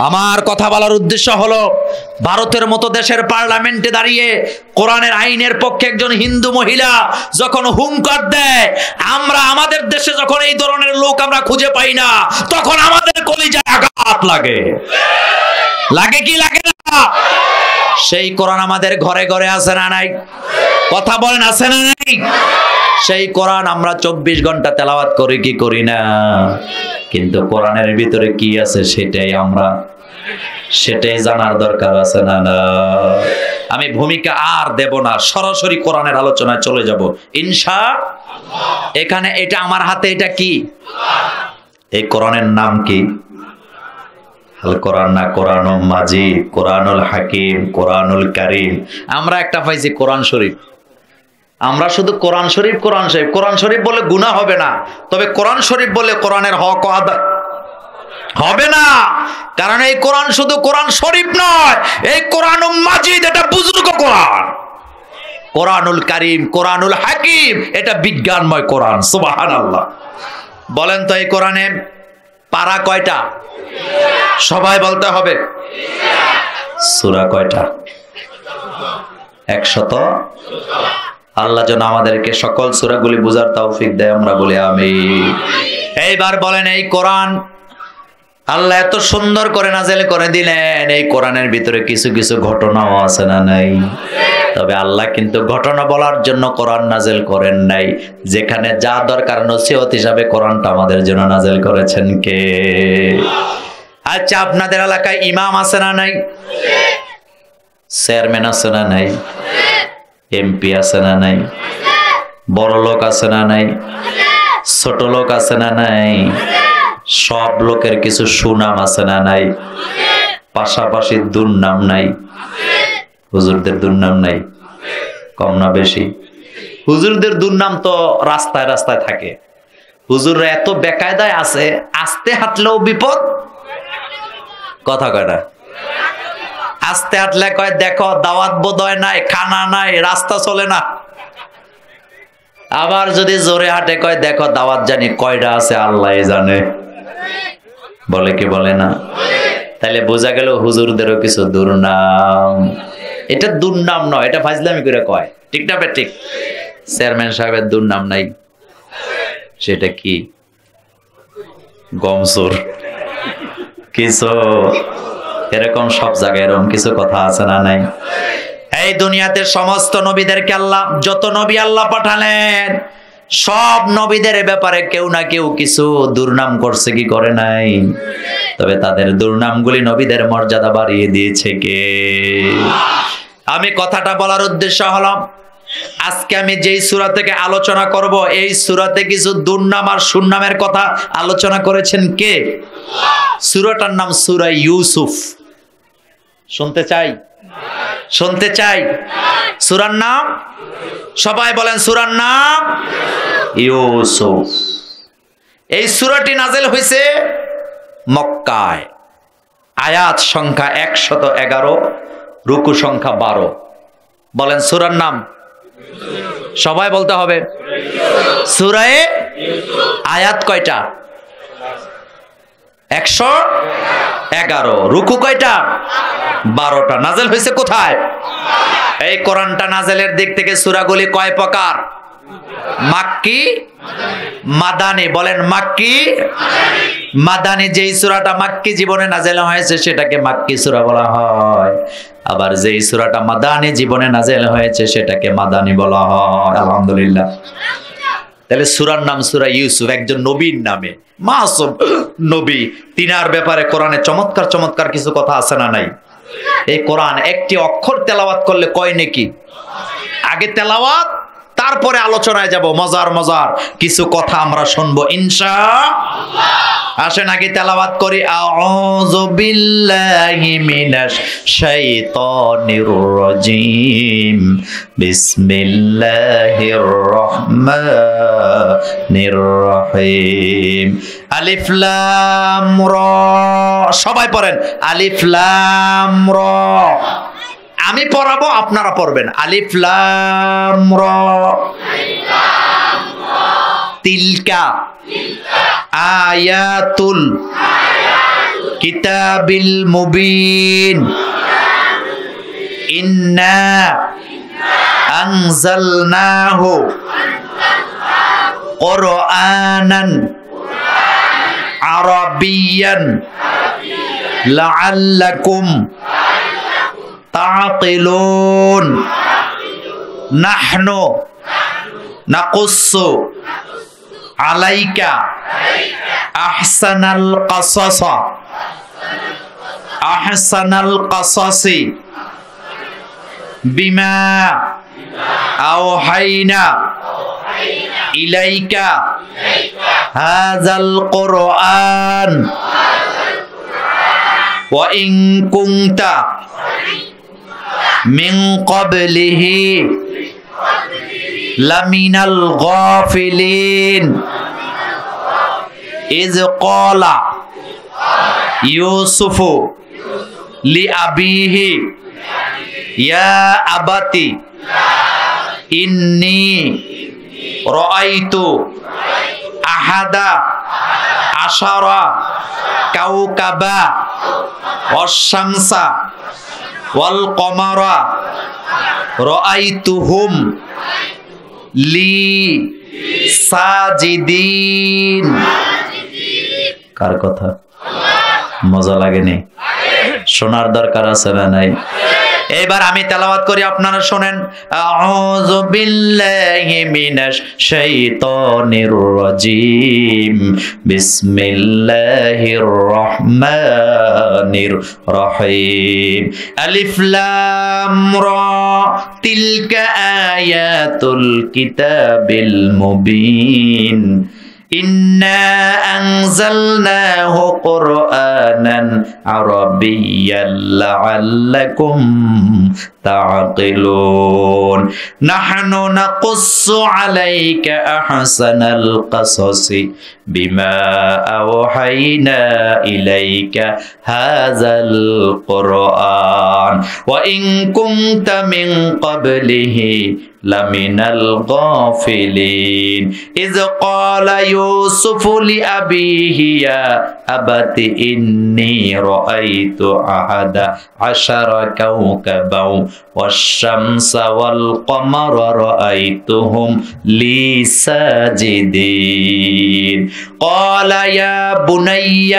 আমার কথা বলার উদ্দেশ্য হলো, ভারতের মতো দেশের পার্লামেন্টে দাঁড়িয়ে কোরআনের আইনের পক্ষে একজন হিন্দু মহিলা যখন হুঙ্কার দেয়, আমরা আমাদের দেশে যখন এই ধরনের লোক আমরা খুঁজে পাই না, তখন আমাদের কলিজায় আঘাত লাগে। লাগে কি লাগে না? সেই কোরআন আমাদের ঘরে ঘরে আছে না নাই? কথা বলেন, আছে না নাই? সেই কোরআন আমরা 24 ঘন্টা তেলাওয়াত করি কি করি না? কিন্তু কোরআনের ভিতরে কি আছে সেটাই জানার দরকার আছে না? আমি ভূমিকা আর দেব না, সরাসরি কোরআনের আলোচনায় চলে যাব ইনশাআল্লাহ। এখানে এটা আমার হাতে, এটা কি? এই কোরআনের নাম কি? আল কোরআন না কোরআনুল মাজিদ, কোরআনুল হাকিম, কোরআনুল কারীম। আমরা একটা পাইছি কোরআন শরীফ। আমরা শুধু কোরআন শরীফ কোরআন শরীফ কোরআন শরীফ বলে গুনাহ হবে না, তবে কোরআন শরীফ বলে কোরআনের হক আদায় হবে না। কারণ এই কোরআন শুধু কোরআন শরীফ নয়, এই কোরআনুল মাজিদ এটা বুজুর্গ কোরআন, কোরআনুল কারীম, কোরআনুল হাকিম এটা বিজ্ঞানময় কোরআন। সুবহানাল্লাহ। বলেন তো এই কোরআনে পারা কয়টা? সবাই বলতে হবে। সূরা কয়টা? 100। আল্লাহ যেন আমাদেরকে সকল সূরাগুলি বুঝার তৌফিক দেয়, আমরা বলি আমিন। এইবার বলেন এই কোরআন আল্লাহ এত সুন্দর করে নাযিল করে দিলেন, এই কোরআনের ভিতরে কিছু কিছু ঘটনাও আছে না নাই? তবে আল্লাহ কিন্তু ঘটনা বলার জন্য কোরআন নাযিল করেন নাই, যেখানে যা দরকার নসিহত হিসাবে কোরআনটা আমাদের জন্য নাযিল করেছেন কে? আচ্ছা, আপনাদের এলাকায় ইমাম আছে না নাই? চেয়ারম্যান আছে না নাই? এমপি আছে না নাই? বড় লোক আছে না নাই? ছোট লোক আছে না নাই? সব লোকের কিছু সুনাম আছে না নাই? পাশাপাশি দুর্নাম নাই? হুজুরদের দুর্নাম নাই? কম না বেশি? হুজুরদের দুর্নাম তো রাস্তায় রাস্তায় থাকে। হুজুররা এত বেকায়দায় আছে, আস্তে হাঁটলেও বিপদ। কথা কয় না? আস্তে হাঁটলে কয় দেখো দাওয়াত বোধহয় নাই, খানা নাই, রাস্তা চলে না। আবার যদি জোরে হাঁটে কয় দেখো দাওয়াত জানি কয়টা আছে আল্লাহ জানে। বলে কি বলে না? তাহলে বোঝা গেল হুজুরদেরও কিছু দুর্নাম। এটা দুর্নাম নয়, এটা ফাজলামি করে কয়। ঠিক না? ঠিক। চেয়ারম্যান সাহেবের দুর্নাম নাই, সেটা কি? গমসুর কিছু এরকম সব জায়গায় এরকম কিছু কথা আছে না নাই? এই দুনিয়াতে সমস্ত নবীদেরকে আল্লাহ, যত নবী আল্লাহ পাঠালেন, সব নবীদের ব্যাপারে কেউ না কেউ কিছু দুর্নাম করছে কি করে নাই? তবে তাদের দুর্নামগুলি নবীদের মর্যাদা বাড়িয়ে দিয়েছে কে? আমি কথাটা বলার উদ্দেশ্য হলো, আজকে আমি যেই সূরা থেকে আলোচনা করব, এই সূরাতে কিছু দুর্নাম আর সুন্নামের কথা আলোচনা করেছেন কে? সূরাটার নাম সূরা ইউসুফ। শুনতে চাই? শুনতে চাই? সূরার নাম সবাই বলেন, সূরার নাম ইউসুফ। এই সূরাটি নাযিল হয়েছে মক্কায়। আয়াত সংখ্যা 111, রুকু সংখ্যা 12। বলেন সূরার নাম। সবাই বলতে হবে। সূরায়ে আয়াত কয়টা? 111। রুকু কয়টা? 12টা। নাযিল হয়েছে কোথায়? এই কোরআনটা নাযিলের দিক থেকে সূরাগুলি কয় প্রকার? মাক্কি, মাদানী। বলেন মাক্কি, মাদানী। যেই সূরাটা মাক্কি জীবনে নাযিল হয়েছে সেটাকে মাক্কি সূরা বলা হয়, আবার যেই সূরাটা মাদানী জীবনে নাযিল হয়েছে সেটাকে মাদানী বলা হয়। আলহামদুলিল্লাহ। তাহলে সূরার নাম সূরা ইউসুফ, একজন নবীর নামে, মাসুম নবী। তিনার ব্যাপারে কোরআনে চমৎকার চমৎকার কিছু কথা আছে না নাই? এই কোরআন একটি অক্ষর তেলাওয়াত করলে কয় নেকি? আগে তেলাওয়াত, তারপরে আলোচনায় যাব। মজার মজার কিছু কথা আমরা শুনবো ইনশাআল্লাহ। আসেন আগে তেলাওয়াত করি। আউযু বিল্লাহি মিনাশ শাইতানির রাজিম। বিসমিল্লাহির রহমানির রহিম। আলিফ লাম রা। সবাই পড়েন আলিফ লাম রা। আমি পড়াবো, আপনারা পড়বেন। আলিফ লাম রা। তিলকা আয়াতুল কিতাবিল মুবিন। ইন্না আনজালনাহু কুরআনান আরাবিয়ান লাআল্লাকুম তাকিলুন। নাহনু নাকুসসু আলাইকা আহসানাল কাসাসা। আহসানাল কাসাসি বিমা আওহাইনা ইলাইকা হাযাল কুরআন ওয়া ইন কুনতা মিন ক্বাবলিহি লামিনাল গাফিলিন ইয ক্বালা ইউসুফু লিআবিহি ইয়া আবাতি ইন্নী রাআইতু আহাদা আশারা কাওকাবা ওয়াশ-শামসা ওয়াল কমারা রাআইতুহুম লি সাজিদিন। কার কথা? মজা লাগেনি? শোনার দরকার আছে না নাই? এবার আমি তেলাওয়াত করি, আপনারা শুনেন। আউযু বিল্লাহি মিনাশ শাইতানির রাজিম। বিসমিল্লাহির রহমানির রহিম। আলিফ লাম রা তিলকা আয়াতুল কিতাবিল মুবিন। إنا أنزلناه قرآنا عربيا لعلكم تعقلون نحن نقص عليك أحسن القصص بما أوحينا إليك هذا القرآن وإن كنت من قبله لمن الغافلين إذ قال يوسف لأبيه يا أبت إني رأيت أحد عشر كوكبا والشمس والقمر رأيتهم لي ساجدين قال يا بني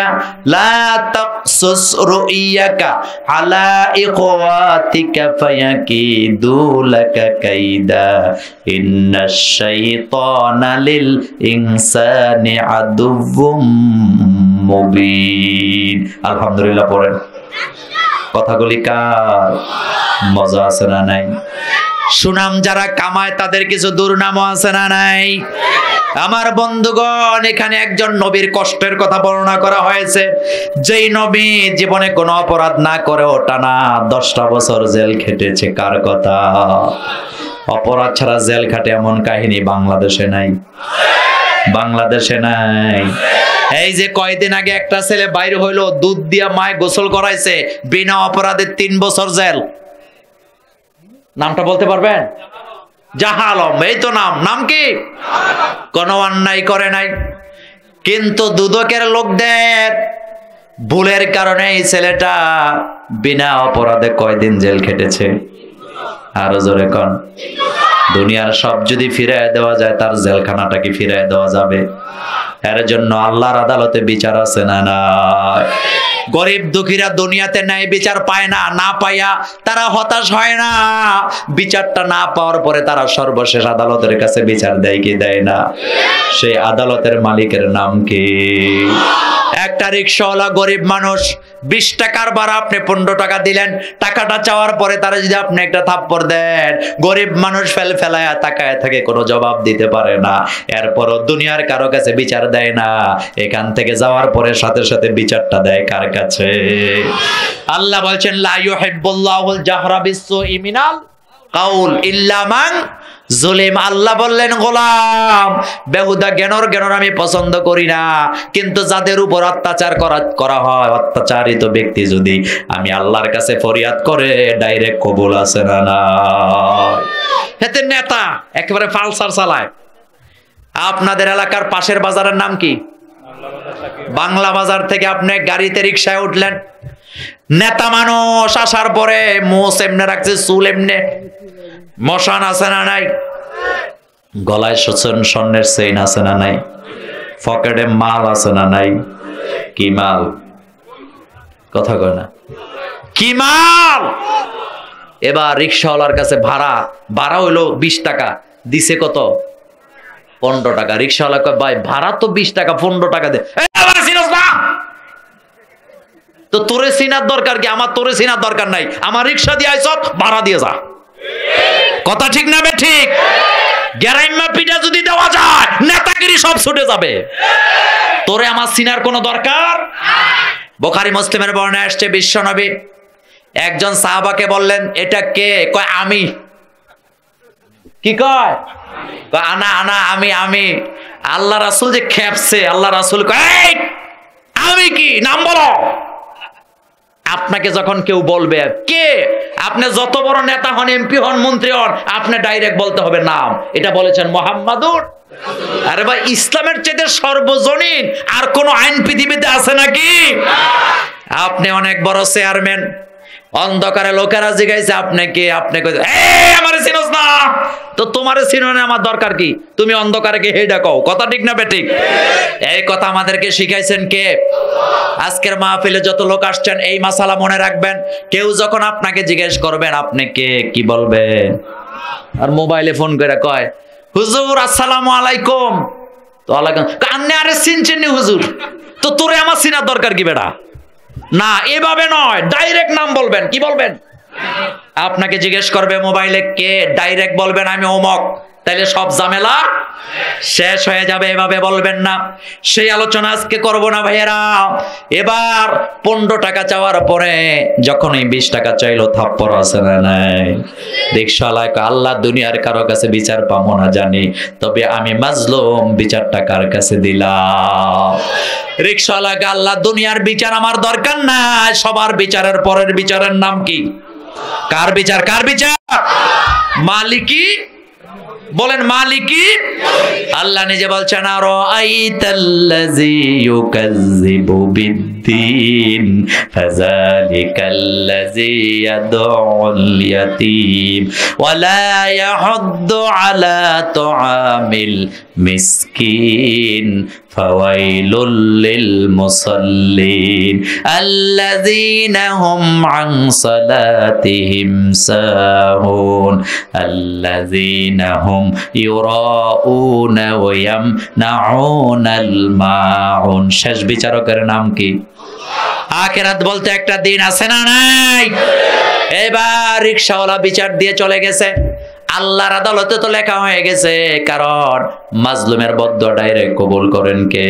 لا تقصص رؤيك على إخواتك فيكيدوا لك كيدا إن الشيطان للإنسان عدو মুবিন। আলহামদুলিল্লাহ পড়েন। কথাগুলি কার? মজা আছে না নাই? সুনাম যারা কামায় তাদের কিছু দুর্নামও আছে না নাই? আমার বন্ধুগণ, এখানে একজন নবীর কষ্টের কথা বর্ণনা করা হয়েছে, যেই নবী জীবনে কোনো অপরাধ না করে টানা 10টা বছর জেল খেটেছে। কার কথা? অপরাধ ছাড়া জেল খাটে এমন কাহিনী বাংলাদেশে নাই। বাংলাদেশে নাই। এই যে কয়দিন আগে একটা ছেলে বাইরে হইলো, দুধ দিয়া মায় গোসল করাইছে, বিনা অপরাধে 3 বছর জেল। নামটা বলতে পারবেন? জাহালম, এই তো নাম। নাম কি? কোনো অন্যায় করে নাই, কিন্তু দুদকের লোকদের ভুলের কারণে এই ছেলেটা বিনা অপরাধে কয়দিন জেল খেটেছে? আরো জোরে কোন? দুনিয়ার সব যদি ফিরায় দেওয়া যায়, তার জেলখানাটা কি ফিরায় দেওয়া যাবে? এর জন্য আল্লাহর আদালতে বিচার আছে না নাই? গরিব দুঃখীরা দুনিয়াতে ন্যায় বিচার পায় না, না পাইয়া তারা হতাশ হয় না। বিচারটা না পাওয়ার পরে তারা সর্বশেষ আদালতের কাছে বিচার দেয় কি দেয় না? সেই আদালতের মালিকের নাম কি? একটা রিকশাওয়ালা গরিব মানুষ, 20 টাকার ভাড়া আপনি 15 টাকা দিলেন, টাকাটা চাওয়ার পরে তারা যদি আপনি একটা থাপ্পড় দেন, গরিব মানুষ ফেলায়া তাকায় থাকে, কোনো জবাব দিতে পারে না। এরপরও দুনিয়ার কারো কাছে বিচার দেয় না, এখান থেকে যাওয়ার পরে সাথে সাথে বিচারটা দেয় কার কাছে? আল্লাহ বলছেন লা ইউহিব্বুল্লাহুল জাহরা বিসসুই মিনাল কাউল ইল্লা মান জুলিম। আল্লাহ বললেন, গোলাম বেহুদা জ্ঞানর আমি পছন্দ করি না, কিন্তু যাদের উপর অত্যাচার করা হয়, অত্যাচারিত ব্যক্তি যদি আমি আল্লাহর কাছে ফরিয়াদ করে, ডাইরেক্ট কবুল আছে না না? হেতে নেতা একেবারে ফালসার চালায়। আপনাদের এলাকার পাশের বাজারের নাম কি? বাংলা বাজার থেকে আপনি গাড়িতে রিকশায় উঠলেন, নেতা মানুষ আসার পরে মোষ এমনে রাখছে, চুল এমনে, মশান আছে না নাই? গলায় স্বর্ণের চেইন আছে না নাই? পকেটে মাল আছে না নাই? কি মাল? কথা কয় না, কি মাল? এবার রিকশাওয়ালার কাছে ভাড়া হইলো 20 টাকা, দিছে কত? 15 টাকা। রিকশাওয়ালা কয়, ভাই ভাড়া তো 20 টাকা, 15 টাকা দে। তো তোরে চিনার দরকার কি? আমার তোরে চিনার দরকার নাই, আমার রিকশা দিয়ে আইছ, ভাড়া দিয়ে যা। কথা ঠিক না? ঠিক। গ্যারাইম্মা পিঠা যদি দেওয়া যায়, নেতাগিরি সব ছুটে যাবে। তোরে আমার চিনার কোনো দরকার? বুখারী মুসলিমের বর্ণনায় আসছে বিশ্বনবী একজন সাহাবাকে বললেন এটা কে? কয় আমি। কি কয়? কয় আনা আনা আমি। আল্লাহ রাসূল যে খেপছে, আল্লাহ রাসূল কয় এই আমি কি, নাম বলো। আপনাকে যখন কেউ বলবে কে, আপনি যত বড় নেতা হন, এমপি হন, মন্ত্রী হন, আপনি ডাইরেক্ট বলতে হবে নাম। এটা বলেছেন মুহাম্মাদুর। আরে ভাই, ইসলামের চেয়ে সর্বজনীন আর কোন আইন পৃথিবীতে আছে নাকি? আপনি অনেক বড় চেয়ারম্যান, অন্ধকারে লোকেরা জিজ্ঞাসা আপনি কে, আপনি কই এই আমারে চিনোস না, তো তোমারে চিনো না আমার দরকার কি, তুমি অন্ধকারে কে হেডা কও। কথা ঠিক না বেঠিক? এই কথা আমাদেরকে শিখাইছেন কে? আজকের মাহফিলে যত লোক আসছেন এই মাসালা মনে রাখবেন, কেউ যখন আপনাকে জিজ্ঞেস করবেন আপনি কে, কি বলবেন? আর মোবাইলে ফোন করে কয় হুজুর আসসালামু আলাইকুম, তো আলাইকুম কান্নে, আরে চিনছেন নি হুজুর, তো তোরে আমার চিনার দরকার কি বেটা? না, এভাবে নয়, ডাইরেক্ট নাম বলবেন। কি বলবেন? আপনাকে জিজ্ঞেস করবে মোবাইলে কে, ডাইরেক্ট বলবেন আমি অমুক, তাইলে সব ঝামেলা শেষ হয়ে যাবে। এভাবে বলবেন না। সেই আলোচনা আজকে করব না ভাইয়েরা। এবার 15 টাকা চাওয়ার পরে যখন এই 20 টাকা চাইলো, থাপ্পড় আছে না নাই? রিকশাওয়ালা কয় আল্লাহ দুনিয়ার কারো কাছে বিচার পাবো না জানি, তবে আমি মাজলুম, বিচারটা কার কাছে দিলাম? রিকশাওয়ালা কয় আল্লাহ দুনিয়ার বিচার আমার দরকার নাই, সবার বিচারের পরের বিচারের নাম কি? কার বিচার? কার বিচার? মালিকি। বলেন মালিকি। আল্লাহ নিজে বলছেন আর আইতাল্লাযী ইউকাযযিবু বিদ্দীন ফাযালিকাল্লাযী ইয়াদউল ইয়াতীম ওয়া লা ইয়াহুদ্দু আলা তুআমিল মিসকিন ফাওয়াইলুল লিল মুসাল্লিন আল্লাযীনা হুম আন সালাতিহিম সাহুন আল্লাযীনা হুম ইউরাউনা ওয়া ইয়ামনাউনাল মাউন। শেষ বিচারকের নাম কি? আখিরাত বলতে একটা দিন আছে না নাই? এবার রিকশাওয়ালা বিচার দিয়ে চলে গেছে। আল্লাহর আদালতে তো লেখা হয়ে গেছে, কারণ মাজলুমের বদদুয়া ডাইরেক্ট কবুল করেন কে?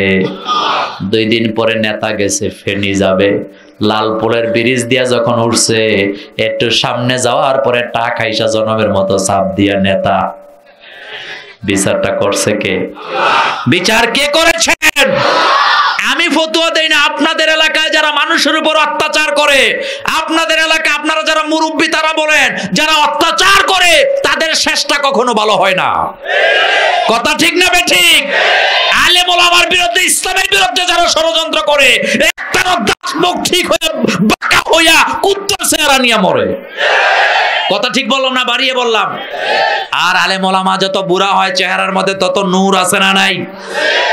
2 দিন পরে নেতা গেছে, ফেনী যাবে, লালপুলের ব্রিজ দিয়া যখন উঠছে, একটু সামনে যাওয়ার পরে টাকা খাইসা জনমের মতো চাপ দিয়া নেতা। বিচারটা করছে কে? বিচার কে করেছেন? আমি ফতোয়া দেই না। আপনাদের এলাকায় যারা মানুষের উপর অত্যাচার করে, আপনাদের এলাকায় আপনারা যারা মুরব্বী তারা বলেন, যারা অত্যাচার করে তাদের শেষটা কখনো ভালো হয় না। কথা ঠিক না বেঠিক? আলেম ওলামার বিরুদ্ধে, ইসলামের বিরুদ্ধে যারা ষড়যন্ত্র করে, একটার দাঁত মুখ ঠিক হয়ে বাঁকা হইয়া কুত্তার চেহারা নিয়ে মরে। কথা ঠিক বললাম না বাড়িয়ে বললাম? আর আলেম ওলামা যত বুড়া হয় চেহারার মধ্যে তত নূর আছে না নাই?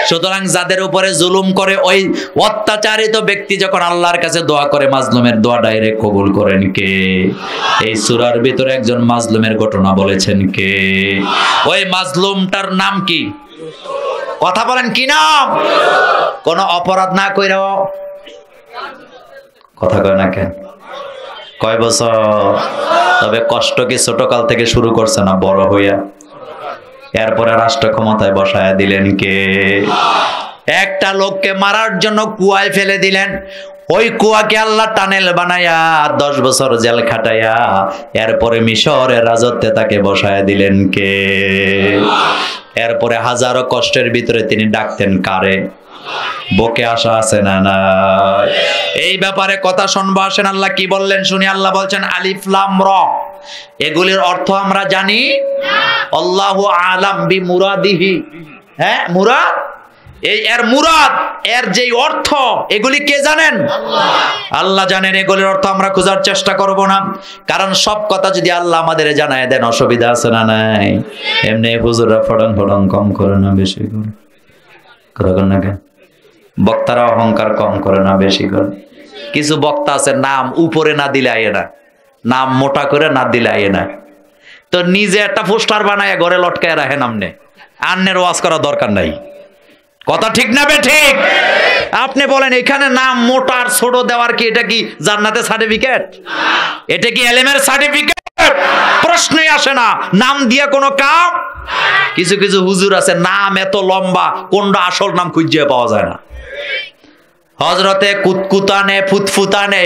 সুতরাং যাদের উপরে জুলুম করে ওই অত্যাচারিত ব্যক্তি যখন আল্লাহর কাছে দোয়া করে, মাজলুমের দোয়া ডাইরেক্ট কবুল করেন কে? এই সূরার ভিতরে একজন মাজলুমের ঘটনা বলেছেন কে? ওই মাজলুমটার নাম কি? কথা বলেন কি নাম? কোন অপরাধ না কইরাও। কথা কয় না কেন? কয় বছর? তবে কষ্ট কি ছোটকাল থেকে শুরু করছে না বড় হইয়া? এরপরে রাষ্ট্র ক্ষমতায় বসায় দিলেন কে? একটা লোককে মারার জন্য কুয়ায় ফেলে দিলেন। ওই কুয়াকে আল্লাহ টানেল বানায়া 10 বছর জেল খাটাইয়া এরপরে মিশরের রাজত্বে তাকে বসায় দিলেন কে? এরপরে হাজারো কষ্টের ভিতরে তিনি ডাকতেন কারে? বকে আসা আছে না না? এই ব্যাপারে কথা শুনবো, আসেন আল্লাহ কি বললেন শুনি। আল্লাহ বলছেন আলিফ লাম র, এগুলির অর্থ আমরা জানি, আল্লাহু আলাম বি মুরাদিহি। হ্যাঁ, মুরাদ, এই এর মুরাদ, এর যেই অর্থ, এগুলি কে জানেন? আল্লাহ জানেন। এগুলির অর্থ আমরা খোঁজার চেষ্টা করব না, কারণ সব কথা যদি আল্লাহ আমাদের জানায় দেন অসুবিধা আছে না নাই? এমনি হুজুররা ফড়ং কম করে না বেশি করে না কেন? বক্তারা অহংকার কম করে না বেশি করে? কিছু বক্তা আছে নাম উপরে না দিলে আয় না, নাম মোটা করে না দিলে আয় না, তো নিজে একটা পোস্টার বানায় ঘরে লটকায় রাখে নামনে, আন্নের ওয়াজ করা দরকার নাই। কথা ঠিক না বে ঠিক? আপনি বলেন এখানে নাম মোটা আর ছোট দেওয়ার কি এটা কি জান্নাতের সার্টিফিকেট? এটা কি এলেমের সার্টিফিকেট? প্রশ্নই আসে না। নাম দিয়া কোনো কাম? কিছু কিছু হুজুর আছে নাম এত লম্বা, কোনটা আসল নাম খুঁজে পাওয়া যায় না। হযরতে কুতকুতানে ফুতফুতানে,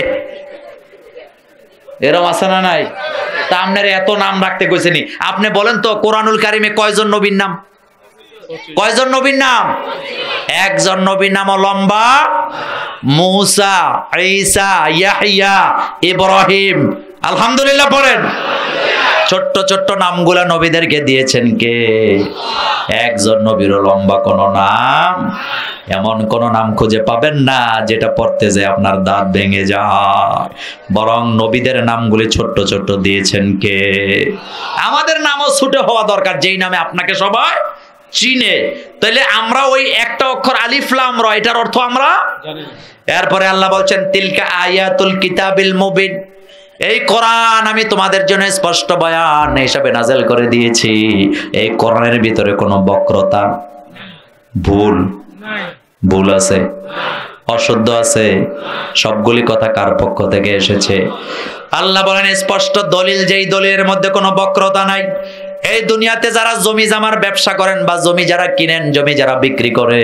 এরকম আছে না নাই? তা আপনার এত নাম রাখতে কইছেনি। আপনি বলেন তো কোরআনুল কারিমে কয়জন নবীর নাম? কয়জন নবীর নাম? একজন নবীর নাম লম্বা, মূসা, ঈসা, ইয়াহইয়া, ইব্রাহিম। আলহামদুলিল্লাহ পড়েন। ছোট্ট ছোট্ট নামগুলা নবীদেরকে দিয়েছেন কে? একজন নবীরও লম্বা কোন নাম, এমন কোন নাম খুঁজে পাবেন না যেটা পড়তে যায় আপনার দাঁত ভেঙে যায়। বরং নবীদের নামগুলি ছোট্ট ছোট্ট দিয়েছেন কে? আমাদের নামও ছোট হওয়া দরকার, যেই নামে আপনাকে সবাই চিনে। তাহলে আমরা ওই একটা অক্ষর আলিফ লাম র, এটার অর্থ আমরা জানি। এরপরে আল্লাহ বলছেন তিলকা আয়াতুল কিতাবিল মুবিন, এই কোরআন আমি তোমাদের জন্য স্পষ্ট বয়ান হিসাবে নাযিল করে দিয়েছি। এই কোরআনের ভিতরে কোনো বক্রতা, ভুল আছে, অশুদ্ধ আছে? সবগুলি কথা কার পক্ষ থেকে এসেছে? আল্লাহ বলেন স্পষ্ট দলিল, যেই দলিলের মধ্যে কোনো বক্রতা নাই। এই দুনিয়াতে যারা জমি জামার ব্যবসা করেন বা জমি যারা কিনেন, জমি যারা বিক্রি করে,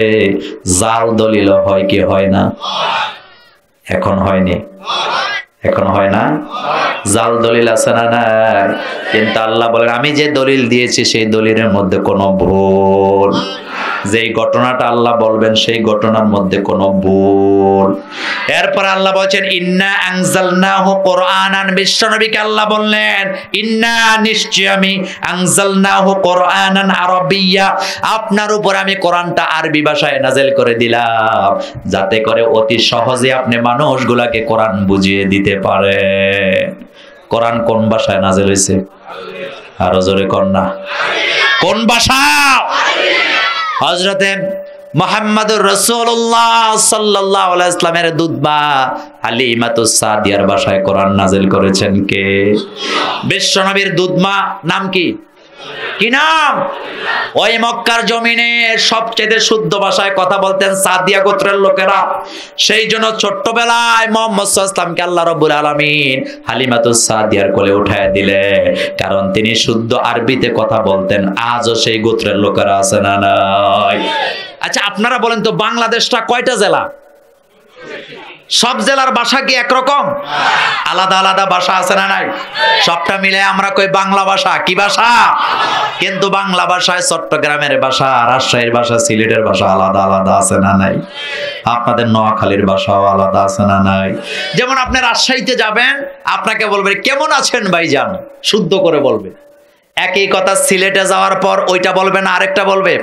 জাল দলিল হয় কি হয় না? এখন হয়নি, এখন হয় না? জাল দলিল আছে না নাই? কিন্তু আল্লাহ বলেন আমি যে দলিল দিয়েছি সেই দলিলের মধ্যে কোনো ভুল, যেই ঘটনাটা আল্লাহ বলবেন সেই ঘটনার মধ্যে কোনো ভুল। এরপর আল্লাহ বলছেন ইন্না আনজালনাহু কুরআনান, বিশ্বনবীকে আল্লাহ বললেন ইন্না, নিশ্চয় আমি, আনজালনাহু কুরআনান আরবিয়্যা, আপনার উপর আমি কোরআনটা আরবি ভাষায় নাযিল করে দিলাম, যাতে করে অতি সহজে আপনি মানুষগুলাকে কোরআন বুঝিয়ে দিতে পারেন। কোরআন কোন ভাষায় নাযিল হয়েছে? আরো জোরে কোন না, কোন ভাষা? হযরতে মুহাম্মদুর রাসূলুল্লাহ সাল্লাল্লাহু আলাইহি ওয়াসাল্লামের দুধবা হালিমাতুস সাদিয়ার ভাষায় কোরআন নাযিল করেছেন কে? বিশ্বনবীর দুধমা নাম কি? কি নাম? ওই মক্কার জমিনে সবচেয়ে শুদ্ধ ভাষায় কথা বলতেন সাদিয়া গোত্রের লোকেরা। সেই জন্য ছোট্টবেলায় মুহাম্মদ সাল্লাল্লাহু আলাইহি ওয়াসাল্লামকে আল্লাহ রাব্বুল আলামিন হালিমাতুস সাদিয়ার কোলে উঠায় দিলেন, কারণ তিনি শুদ্ধ আরবিতে কথা বলতেন। আজও সেই গোত্রের লোকেরা আছে না নাই? আচ্ছা আপনারা বলেন তো বাংলাদেশটা কয়টা জেলা? সব জেলার ভাষা কি একরকম? আলাদা আলাদা ভাষা আছে না নাই? সবটা মিলে আমরা কই বাংলা ভাষা। কি ভাষা? কিন্তু বাংলা ভাষায় চট্টগ্রামের ভাষা, রাজশাহীর ভাষা, সিলেটের ভাষা আলাদা আলাদা আছে না নাই? আপনাদের নোয়াখালীর ভাষাও আলাদা আছে না নাই? যেমন আপনি রাজশাহীতে যাবেন, আপনাকে বলবে কেমন আছেন ভাইজান, শুদ্ধ করে বলবে। একই কথা সিলেটে যাওয়ার পর ওইটা বলবে না, আরেকটা বলবে।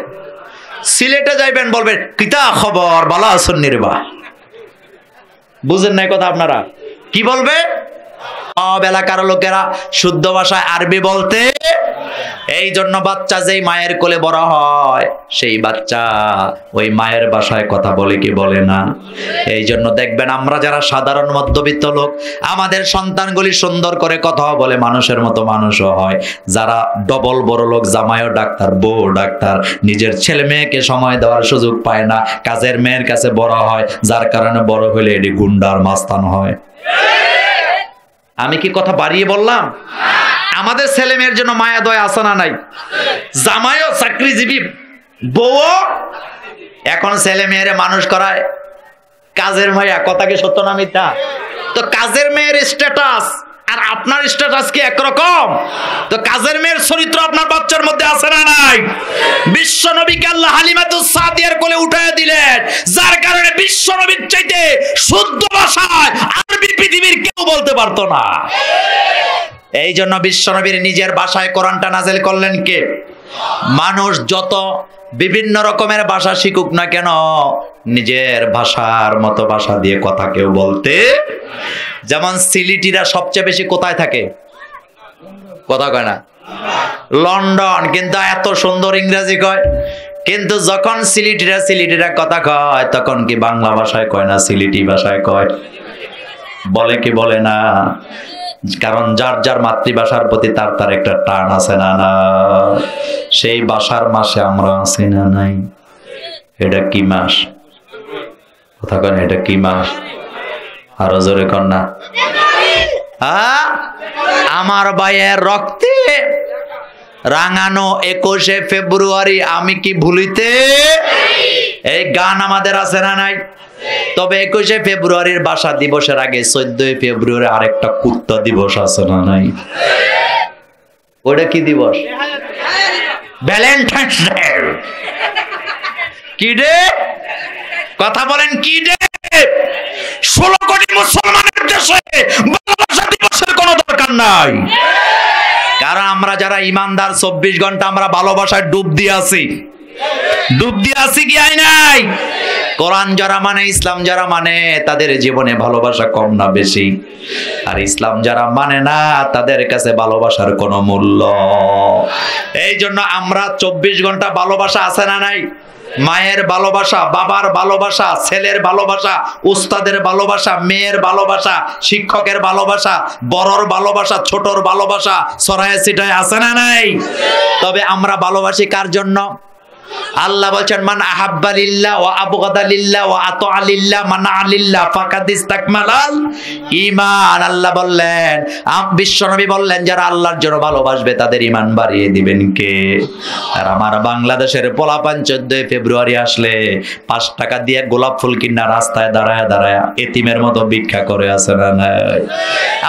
সিলেটে যাইবেন, বলবে কিতা খবর, ভালো আছেন নির্বা। বুঝেন নাই কথা আপনারা? কি বলবে? সব এলাকার লোকেরা শুদ্ধ ভাষায় আরবি বলতে। এই জন্য বাচ্চা যেই মায়ের কোলে বড় হয়, সেই বাচ্চা ওই মায়ের ভাষায় কথা বলে কি বলে না? এই জন্য দেখবেন আমরা যারা সাধারণ মধ্যবিত্ত লোক, আমাদের সন্তানগুলি সুন্দর করে কথা বলে, মানুষের মতো মানুষও হয়। যারা ডবল বড় লোক, জামাইও ডাক্তার, বউ ডাক্তার, নিজের ছেলে মেয়েকে সময় দেওয়ার সুযোগ পায় না, কাজের মেয়ের কাছে বড় হয়, যার কারণে বড় হইলে এটি গুন্ডার মাস্তান হয়। আমি কি কথা বাড়িয়ে বললাম? আমাদের ছেলে মেয়ের জন্য মায়া দয়া আছে না নাই? জামাইও চাকরিজীবী, বউ এখন ছেলে মেয়েরে মানুষ করায় কাজের মাইয়া। কথা কি সত্য না মিথ্যা? তো কাজের মেয়ের স্ট্যাটাস আর আপনার স্ট্যাটাস কি একরকম? তো কাজের মেয়ের চরিত্র আপনার বাচ্চার মধ্যে আছে না নাই? বিশ্ব নবীকে আল্লাহ হালিমাতুস সাদিয়ার কোলে উঠায় দিলেন, যার কারণে বিশ্ব নবীর চাইতে শুদ্ধ ভাষায় আরবি পৃথিবীর কেউ বলতে পারতো না। এই জন্য বিশ্ব নবীর নিজের ভাষায় কোরআনটা নাযিল করলেন কে? মানুষ যত বিভিন্ন রকমের ভাষা শিখুক না কেন, নিজের ভাষার মতো ভাষা দিয়ে কথা কেউ বলতে। যেমন সিলেটিরা সবচেয়ে বেশি কোথায় থাকে? কথা কয় না? লন্ডন। কিন্তু এত সুন্দর ইংরেজি কয়। কিন্তু যখন সিলেটিরা কথা কয়, তখন কি বাংলা ভাষায় কয় না, সিলেটি ভাষায় কয়? বলে কি বলে না? কারণ যার যার মাতৃভাষার প্রতি তার তার একটা টান আছে না না? সেই ভাষার মাসে আমরা আছি না নাই? এটা কি মাস? কথা কয় না, এটা কি মাস? আরো জোরে কর না। আমার ভাইয়ের রক্তে রাঙানো 21শে ফেব্রুয়ারি আমি কি ভুলিতে? এই গান আমাদের আছে না নাই? তবে 21শে ফেব্রুয়ারির ভাষা দিবসের আগে 14ই ফেব্রুয়ারি আরেকটা কুত্তা দিবস আছে না নাই? ওটা কি দিবস? Valentine's day. কি ডে? কথা বলেন কি ডে? 16 কোটি মুসলমানের দেশে ভালোবাসা দিবসের কোনো দরকার নাই। কারণ আমরা যারা ইমানদার 24 ঘন্টা আমরা ভালোবাসায় ডুব দিয়ে আছি। ডুব দিয়ে আছি কি আই নাই? কোরআন যারা মানে, ইসলাম যারা মানে, তাদের জীবনে ভালোবাসা কম না বেশি? আর ইসলাম যারা মানে না, তাদের কাছে ভালোবাসার কোনো মূল্য। এই জন্য আমরা 24 ঘন্টা ভালোবাসা আছে না নাই? মায়ের ভালোবাসা, বাবার ভালোবাসা, ছেলের ভালোবাসা, উস্তাদের ভালোবাসা, মেয়ের ভালোবাসা, শিক্ষকের ভালোবাসা, বড়র ভালোবাসা, ছোটর ভালোবাসা ছড়ায় ছিটায় আছে না নাই? তবে আমরা ভালোবাসি কার জন্য? আল্লাহ বলেন মান আহাব্বা লিল্লাহ ওয়া আবগাদা লিল্লাহ ওয়া আতা লিল্লাহ মানা লিল্লাহ ফাকাদ ইসতাকমালাল ঈমান। আল্লাহ বললেন, বিশ্বনবী বললেন, যারা আল্লাহর জন্য ভালোবাসবে তাদের ঈমান বাড়িয়ে দিবেন কে? আর আমার বাংলাদেশের পোলাপান 14 ফেব্রুয়ারি আসলে 5 টাকা দিয়ে গোলাপ ফুল কিনা রাস্তায় দাঁড়ায় দাঁড়ায় এতিমের মতো ভিক্ষা করে আছে না নাই?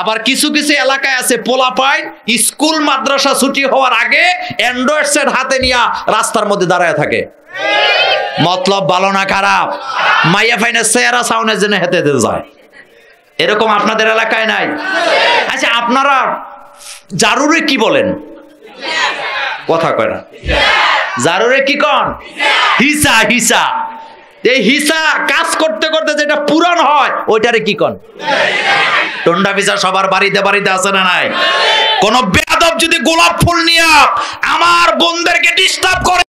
আবার কিছু কিছু এলাকায় আছে পোলাপাই স্কুল মাদ্রাসা ছুটি হওয়ার আগে অ্যান্ড্রয়েড সেট হাতে নিয়ে রাস্তার মধ্যে দাঁড়ায় থাকে। মতলব ভালো না খারাপ? মাইয়া ফাইনে চেহারা সাউনের জন্য হেঁটে যায়। এরকম আপনাদের এলাকায় নাই? আচ্ছা, আপনারা জারুরে কি বলেন? কথা কয় না। জারুরে কি কন? হিসা। হিসা। এই হিসা কাজ করতে করতে যেটা পুরান হয় ওইটারে কি কন? টন্ডা ভিসা সবার বাড়িতে বাড়িতে আছে না নাই? কোন বেয়াদব যদি গোলাপ ফুল নিয়ে আমার বোনদেরকে ডিস্টার্ব করে,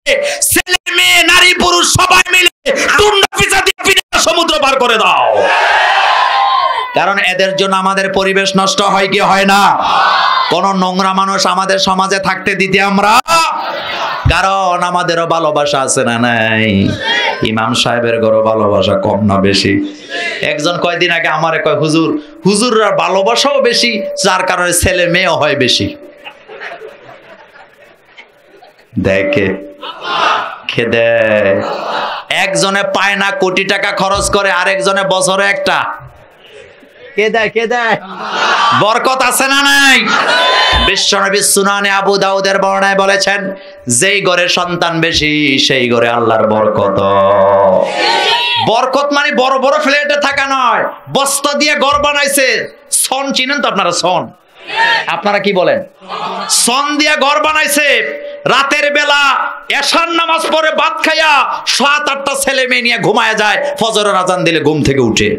ছেলে মেয়ে নারী পুরুষ সবাই মিলে টন্ডা ভিসা দিয়ে পিঠা সমুদ্র পার করে দাও। কারণ এদের জন্য আমাদের পরিবেশ নষ্ট হয় কি হয় না? কোন নোংরা মানুষ আমাদের সমাজে থাকতে দিতে আমরা, কারণ আমাদেরও ভালোবাসা আছে না নাই? ইমাম সাহেবের ঘরে ভালোবাসা কম না বেশি? একজন কয়দিন আগে আমারে কয়, হুজুর, হুজুররা ভালোবাসাও বেশি, যার কারণে ছেলে মেয়েও হয় বেশি। দেখে খেদে একজনে পায় না, কোটি টাকা খরচ করে, আরেকজনে বছরে একটা। কে দেয়? কে দেয়? বরকত আছে না নাই? বিশ্বনবী সুনানে আবু দাউদের বর্ণনায় বলেছেন, যেই ঘরে সন্তান বেশি সেই ঘরে আল্লাহর বরকত। বরকত মানে বড় বড় ফ্ল্যাটে থাকা নয়, বস্তা দিয়ে ঘর বানাইছে। সন চিনেন তো আপনারা? সন আপনারা কি বলেন? সন দিয়ে ঘর বানাইছে। রাতের বেলা এশার নামাজ পড়ে ভাত খাইয়া 7-8টা ছেলে মেয়ে নিয়ে ঘুমায় যায়, ফজরের আজান দিলে ঘুম থেকে উঠে।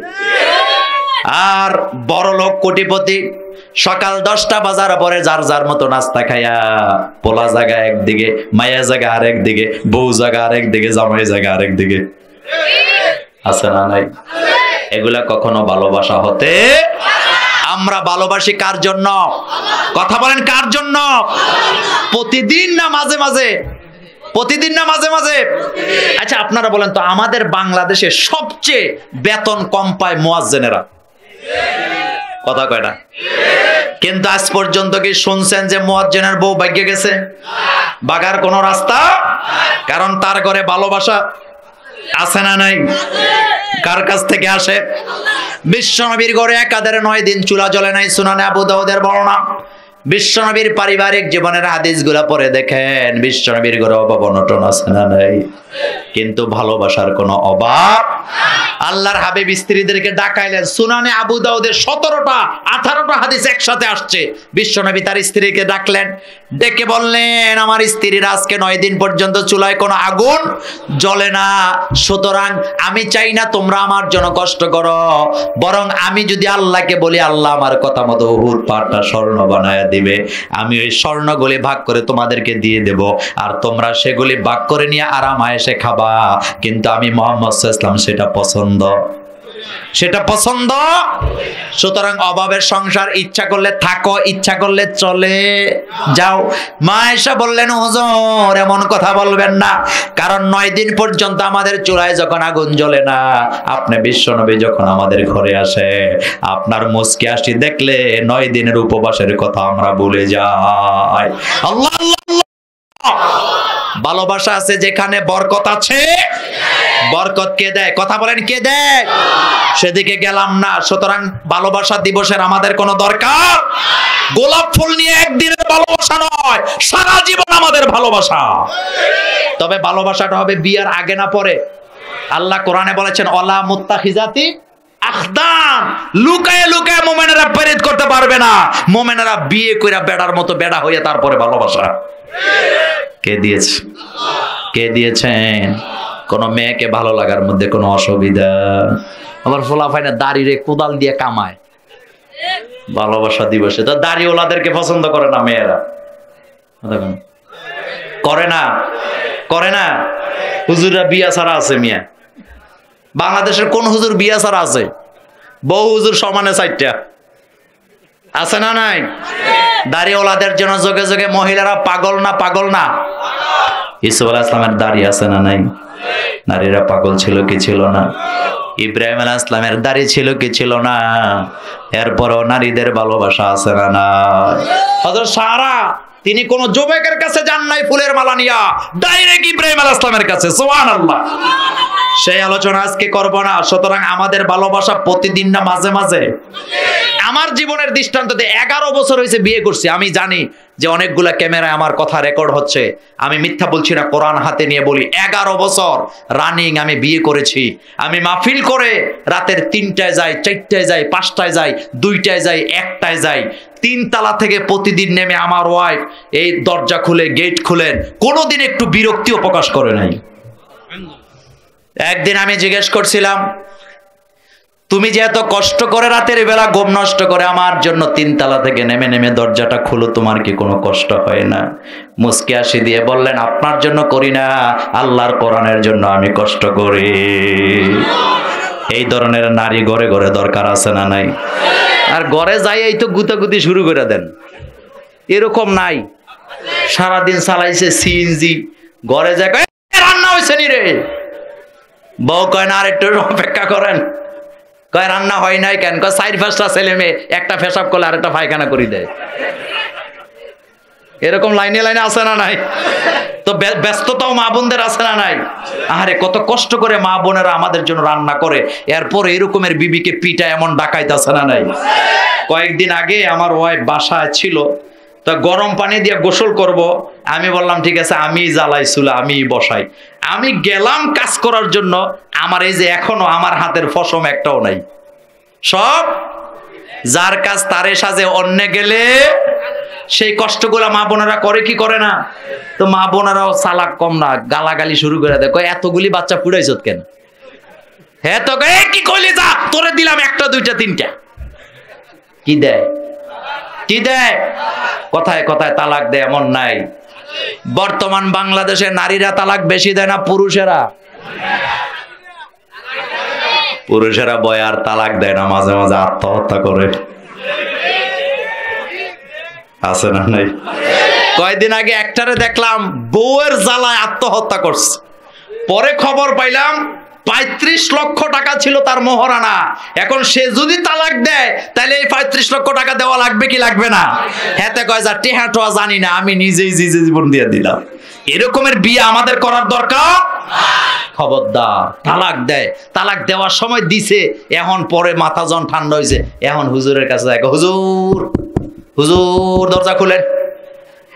আর বড় লোক কোটিপতি সকাল 10টা বাজার পরে যার যার মতো নাস্তা খাইয়া, পোলা জায়গা একদিকে, মায়া জায়গা আরেক দিকে, বউ জায়গা আরেক দিকে, জামাই জায়গা আরেক দিকে। আছে না নাই? এগুলা কখনো ভালোবাসা হতে? আমরা ভালোবাসি কার জন্য? কথা বলেন, কার জন্য? প্রতিদিন না মাঝে মাঝে? প্রতিদিন না মাঝে মাঝে? আচ্ছা, আপনারা বলেন তো, আমাদের বাংলাদেশে সবচেয়ে বেতন কম পায় মুয়াজ্জিনেরা। কথা কয় না? কিন্তু আজ পর্যন্ত কি শুনছেন যে মুয়াজ্জিনের বউ ভাগ্যে গেছে? বাগার কোন রাস্তা? কারণ তার ঘরে ভালোবাসা আছে না নাই? কার কাছ থেকে আসে? বিশ্বনবীর ঘরে একাধারে 9 দিন চুলা জ্বলে নাই, সুনানে আবু দাউদের বর্ণনা। বিশ্বনবীর পারিবারিক জীবনের হাদিসগুলো পড়ে দেখেন, বিশ্বনবীর ঘরে অভাব অনটন আছে না নাই? কিন্তু ভালোবাসার কোনো অভাব। আল্লাহর হাবিব স্ত্রীদেরকে ডাকাইলেন। সুনানে আবু দাউদের 17টা 18টা হাদিস একসাথে আসছে। বিশ্বনবী তার স্ত্রীকে ডাকলেন, ডেকে বললেন, আমার স্ত্রীর আজকে 9 দিন পর্যন্ত চুলায় কোনো আগুন জ্বলে না, সুতরাং আমি চাই না তোমরা আমার জন্য কষ্ট করো, বরং আমি যদি আল্লাহকে বলি, আল্লাহ আমার কথা মতো উহুদ পাহাড়টা স্বর্ণ বানায় দিবে, আমি ওই স্বর্ণগুলি ভাগ করে তোমাদেরকে দিয়ে দেব, আর তোমরা সেগুলি ভাগ করে নিয়ে আরাম আয়েশে খাবা। কিন্তু আমি মুহাম্মদ সাল্লাল্লাহু আলাইহি ওয়াসাল্লাম সেটা পছন্দ। সুতরাং অভাবের সংসার ইচ্ছা করলে থাকো, ইচ্ছা করলে চলে যাও। মা আয়েশা বললেন, হুজুর এমন কথা বলবেন না, কারণ 9 দিন পর্যন্ত আমাদের চুলায় যখন আগুন জ্বলে না, আপনি বিশ্বনবী যখন আমাদের ঘরে আসে, আপনার মুচকি হাসি দেখলে 9 দিনের উপবাসের কথা আমরা ভুলে যাই। আল্লাহ আল্লাহ। ভালোবাসা আছে যেখানে বরকত আছে, বরকত কে দেয়? কথা বলেন, কে দেয়? সেদিকে গেলাম না। সুতরাং ভালোবাসা দিবসের আমাদের কোনো দরকার? গোলাপ ফুল নিয়ে একদিনের ভালোবাসা নয়, সারা জীবন আমাদের ভালোবাসা। তবে ভালোবাসাটা হবে বিয়ার আগে না পরে। আল্লাহ কোরআনে বলেছেন ওয়ালা মুত্তাখিজাতি আখদান, লুকায়ে লুকায়ে মুমিনেরা প্রেরিত করতে পারবে না। মুমিনেরা বিয়ে কইরা বেড়ার মতো বেড়া হইয়া তারপরে ভালোবাসা। কে দিয়েছে? কে দিয়েছেন? কোন মেয়েকে ভালো লাগার মধ্যে কোনো অসুবিধা? আবার ফোলাফাইনা দাড়িরে কোদাল দিয়ে কামায় ভালোবাসা দিবসে। তো দাড়িওয়ালাদেরকে পছন্দ করে না মেয়েরা? করে না? করে না? হুজুররা বিয়া ছাড়া আছে মিয়া। বাংলাদেশের কোন হুজুর বিয়া ছাড়া আছে? বহু হুজুর সমানে 4টা আছে না নাই? দাড়িওয়ালাদের জন্য যোগে যোগে মহিলারা পাগল না? পাগল না? ইসুফ আলাইহিস সালামের দাড়ি আছে না নাই? নারীরা পাগল ছিল কি ছিল না? ইব্রাহিম আলাইহিস সালামের দাড়ি ছিল কি ছিল না? এরপরও নারীদের ভালোবাসা আছে না নাই? হযরত সারা তিনি কোন যুবকের কাছে যান নাই ফুলের মালা নিয়া, ডাইরেক্ট ইব্রাহিম আলাইহিস সালামের কাছে। সুবহানাল্লাহ। সেই আলোচনা আজকে করব না। সুতরাং আমাদের ভালোবাসা প্রতিদিন না মাঝে মাঝে? আমার জীবনের দৃষ্টান্ত দিয়ে 11 বছর হয়েছে বিয়ে করছি। আমি জানি যে অনেকগুলা ক্যামেরায় আমার কথা রেকর্ড হচ্ছে। আমি মিথ্যা বলছি না, কোরআন হাতে নিয়ে বলি 11 বছর রানিং আমি বিয়ে করেছি। আমি মাহফিল করে রাতের 3টায় যাই, 4টায় যাই, 5টায় যাই, 2টায় যাই, 1টায় যাই। 3 তালা থেকে প্রতিদিন নেমে আমার ওয়াইফ এই দরজা খুলে গেট খুলেন, কোনোদিন একটু বিরক্তিও প্রকাশ করে নাই। একদিন আমি জিজ্ঞেস করছিলাম, তুমি যে এত কষ্ট করে রাতের বেলা ঘুম নষ্ট করে আমার জন্য 3 তালা থেকে নেমে নেমে দরজাটা খুলো, তোমার কি কোনো কষ্ট হয় না? মুস্কি হাসি দিয়ে বললেন, আপনার জন্য করি না, আল্লাহর কোরআনের জন্য আমি কষ্ট করি। এই ধরনের নারী ঘরে ঘরে দরকার আছে না নাই? আর ঘরে যাই এই তো গুতাগুতি শুরু করে দেন, এরকম নাই? সারাদিন চালাইছে সিএনজি, ঘরে যায় রান্না হয়েছে নি রে? বউ কয় না আর একটু অপেক্ষা করেন। কয় রান্না হয় নাই কেন? কয় 4-5টা ছেলে মেয়ে একটা পেশাব করলে আর একটা পায়খানা করে দেয়। এরকম লাইনে লাইনে আছে না নাই? তো ব্যস্ততাও মা বোনদের আছে না নাই? আরে কত কষ্ট করে মা বোনেরা আমাদের জন্য রান্না করে, এরপর এরকমের বিবিকে পিটা এমন ডাকাইতে আছে না নাই? কয়েকদিন আগে আমার ওয়াইফ বাসায় ছিল, তো গরম পানি দিয়ে গোসল করব। আমি বললাম ঠিক আছে, আমি জ্বালাই চুলা, আমি বসাই। আমি গেলাম কাজ করার জন্য, আমার এই যে এখনো আমার হাতের ফসম একটাও নাই। সব যার কাজ তারে সাজে, অন্য গেলে সেই কষ্টগুলা মা বোনেরা করে কি করে না? তো মা বোনেরাও চালাক কম না, গালাগালি শুরু করে দেয়। কয় এতগুলি বাচ্চা ফুড়াইছ কেন? হ্যাঁ তো কি কইলি, যা তোরে দিলাম 1টা 2টা 3টা। কি দেয়? কি দেয়? কথায় কথায় তালাক দেয়, এমন নাই? বর্তমান বাংলাদেশে নারীরা তালাক বেশি দেয় না পুরুষেরা? পুরুষেরা বয় আর তালাক দেয় না, মাঝে মাঝে আত্মহত্যা করে। আছে না নাই? কয়েকদিন আগে একটারে দেখলাম বউয়ের জ্বালায় আত্মহত্যা করছে। পরে খবর পাইলাম 35 লক্ষ টাকা ছিল তার মোহরানা। এখন সে যদি তালাক দেয় তাহলে এই 35 লক্ষ টাকা দেওয়া লাগবে কি লাগবে না? হেতে কয় যা টেহাটোয়া জানি না, আমি নিজেই জীবন দিয়ে দিলাম। এরকমের বিয়ে আমাদের করার দরকার? খবরদার। তালাক দেয়, তালাক দেওয়ার সময় দিছে, এখন পরে মাথা যখন ঠান্ডা হয়েছে, এখন হুজুরের কাছে যায়, হুজুর হুজুর দরজা খুলেন।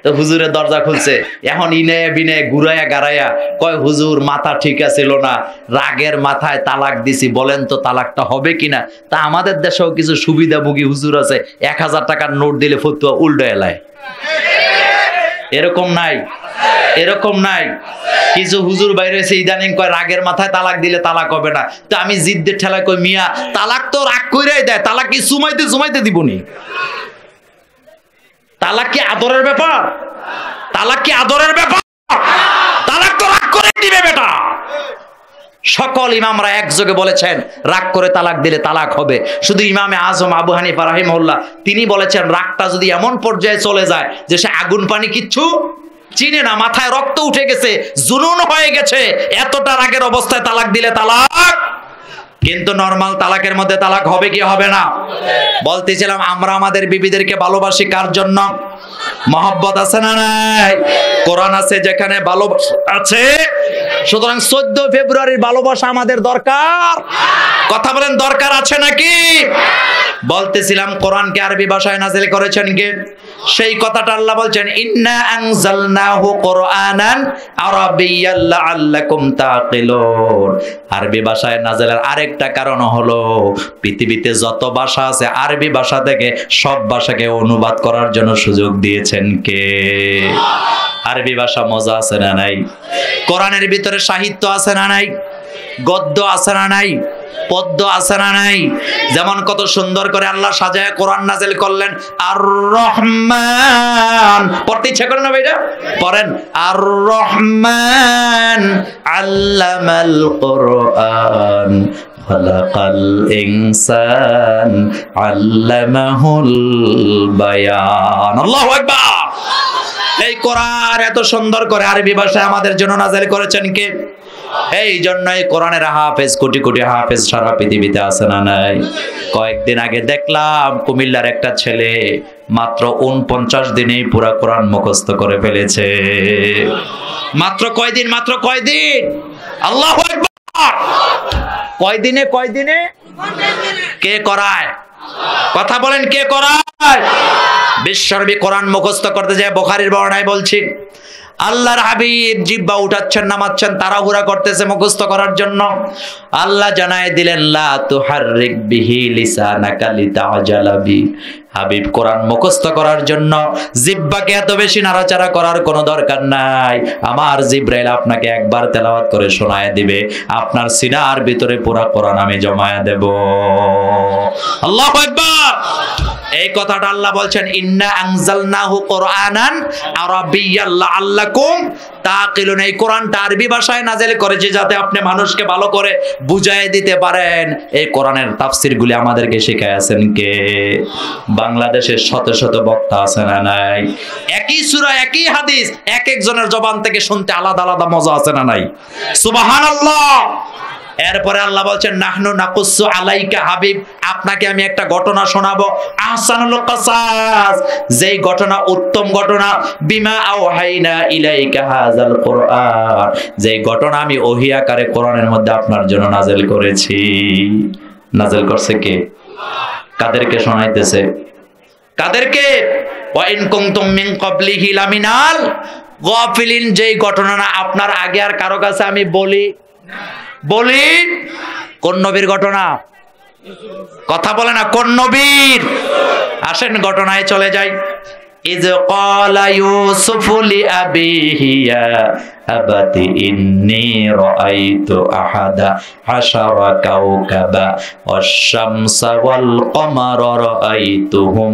তো হুজুরের দরজা খুলছে, এখন ইনে বিনে ঘুরাইয়া গাড়াইয়া কয় হুজুর মাথা ঠিক আছিল না, রাগের মাথায় তালাক দিছি, বলেন তো তালাকটা হবে কিনা? তা আমাদের দেশেও কিছু সুবিধাভোগী হুজুর আছে, 1000 টাকার নোট দিলে ফতুয়া উল্টো এলায়। এরকম নাই? এরকম নাই? কিছু হুজুর বাইরে এসে ইদানিং কয় রাগের মাথায় তালাক দিলে তালাক হবে না। তো আমি জিদ্দের ঠেলায় কই, মিয়া তালাক তো রাগ কইরাই দেয়, তালাক কি সুমাইতে দিবনি? তালাক কি আদরের ব্যাপার? তালাক কি আদরের ব্যাপার? তালাক তো রাগ করে দিবে বেটা। সকল ইমামরা একযোগে বলেছেন রাগ করে তালাক দিলে তালাক হবে। শুধু ইমামে আজম আবু হানিফা রাহিমাহুল্লাহ তিনি বলেছেন রাগটা যদি এমন পর্যায়ে চলে যায় যে সে আগুন পানি কিচ্ছু চিনে না, মাথায় রক্ত উঠে গেছে, জুনুন হয়ে গেছে, এতটা রাগের অবস্থায় তালাক দিলে তালাক। কিন্তু নরমাল তালাকের মধ্যে তালাক হবে কি হবে না? বলতেছিলাম আমরা আমাদের বিবিদেরকে ভালোবাসি কার জন্য? মহব্বত আছে না নাই? কোরআন আছে যেখানে ভালোবাসা আছে। সুতরাং 14 ফেব্রুয়ারির ভালোবাসা আমাদের দরকার। কথা বলেন, দরকার আছে নাকি? বলতেছিলাম কোরআনকে আরবি ভাষায় নাযিল করেছেন কে? সেই কথাটা আল্লাহ বলছেন, ইন্না আনজালনাহু কুরআনান আরাবিয়্যান লাআল্লাকুম তাকিলুন। আরবি ভাষায় নাযিলের আরেকটা কারণ হলো পৃথিবীতে যত ভাষা আছে আরবি ভাষা থেকে সব ভাষাকে অনুবাদ করার জন্য সুযোগ দিয়েছেন কে? আরবি ভাষা মজা আছে না নাই? কোরআনের ভিতরে সাহিত্য আছে না নাই? গদ্য আছে না নাই? পদ্য আছে না নাই? যেমন কত সুন্দর করে আল্লাহ সাজায় কোরআন নাযিল করলেন। আর রহমান পড়তে ইচ্ছা করে না ভাইরা? পড়েন, আর রহমান আল্লামাল কোরআন খালাকাল ইনসান আল্লামাহুল বায়ান। আল্লাহু আকবার। এই কোরআন এত সুন্দর করে আরবি ভাষায় আমাদের জন্য নাযিল করেছেন কে? এই জন্যই কোরআনের হাফেজ কোটি কোটি হাফেজ সারা পৃথিবীতে আছে না নাই? কয়েকদিন আগে দেখলাম কুমিল্লার একটা ছেলে মাত্র 49 দিনেই পুরা কোরআন মুখস্থ করে ফেলেছে। মাত্র কয়দিন? মাত্র কয়দিন? আল্লাহু আকবার। কয়দিনে? কয়দিনে? কে করায়? কথা বলেন, কে করায়? বিশ্বনবী কোরআন মুখস্থ করতে যায় বুখারীর বর্ণনায় বলছি, আল্লাহর হাবিব জিহ্বা উঠাচ্ছেন নামাচ্ছেন, তাড়াহুড়া করতেছে মুখস্থ করার জন্য। আল্লাহ জানায় দিলেন, লা তুহাররিক বিহি লিসানাকা লিতাআজালা বি। হাবিব কোরআন মুখস্থ করার জন্য জিহ্বাকে এত বেশি নাড়াচাড়া করার কোনো দরকার নাই। আমার জিবরাইল আপনাকে একবার তেলাওয়াত করে শোনায় দিবে, আপনার সিনার ভিতরে পুরা কোরআন আমি জমায়া দেব। আল্লাহু আকবার। এই কথাটা আল্লাহ বলছেন, ইন্না আনজালনাহু কুরআনান আরাবিয়্যান লাআল্লাকুম তাকিলুন। এই কোরআনটা আরবি ভাষায় নাযিল করেছে যাতে আপনি মানুষকে ভালো করে বুঝায় দিতে পারেন। এই কোরআনের তাফসীরগুলি আমাদেরকে শিখাইছেন কে? বাংলাদেশের শত শত বক্তা আছে না নাই? একই সূরা একই হাদিস এক একজনের জবান থেকে শুনতে আলাদা আলাদা মজা আছে না নাই? সুবহানাল্লাহ। এরপরে আল্লাহ বলছেন, নাহনু নাকুসু আলাইকা হাবিব, আপনাকে আমি একটা ঘটনা শোনাবো, আহসানুল কাসাস, যেই ঘটনা উত্তম ঘটনা, বিমা আওহাইনা ইলাইকা হাযাল কুরআন, যেই ঘটনা আমি ওহী আকারে কোরআনের মধ্যে আপনার জন্য নাযিল করেছি। নাযিল করছে কে? কাদেরকে শোনাইতেছে? কাদেরকে? ওয়া ইন কুনতুম মিন ক্বাবলিহি লামিনাল গাফিলিন, যেই ঘটনা না আপনার আগে আর কারো কাছে আমি বলি। কোন নবীর ঘটনা? কথা বলে না, কোন নবীর? আসেন ঘটনায় চলে যাই। ইয ক্বালা ইউসুফু লিআবিহি ইয়া আবাতি ইন্নী রাআইতু আহাদা আশারা কাওকাবা ওয়াশ-শামসা ওয়াল কমারা রাআইতুহুম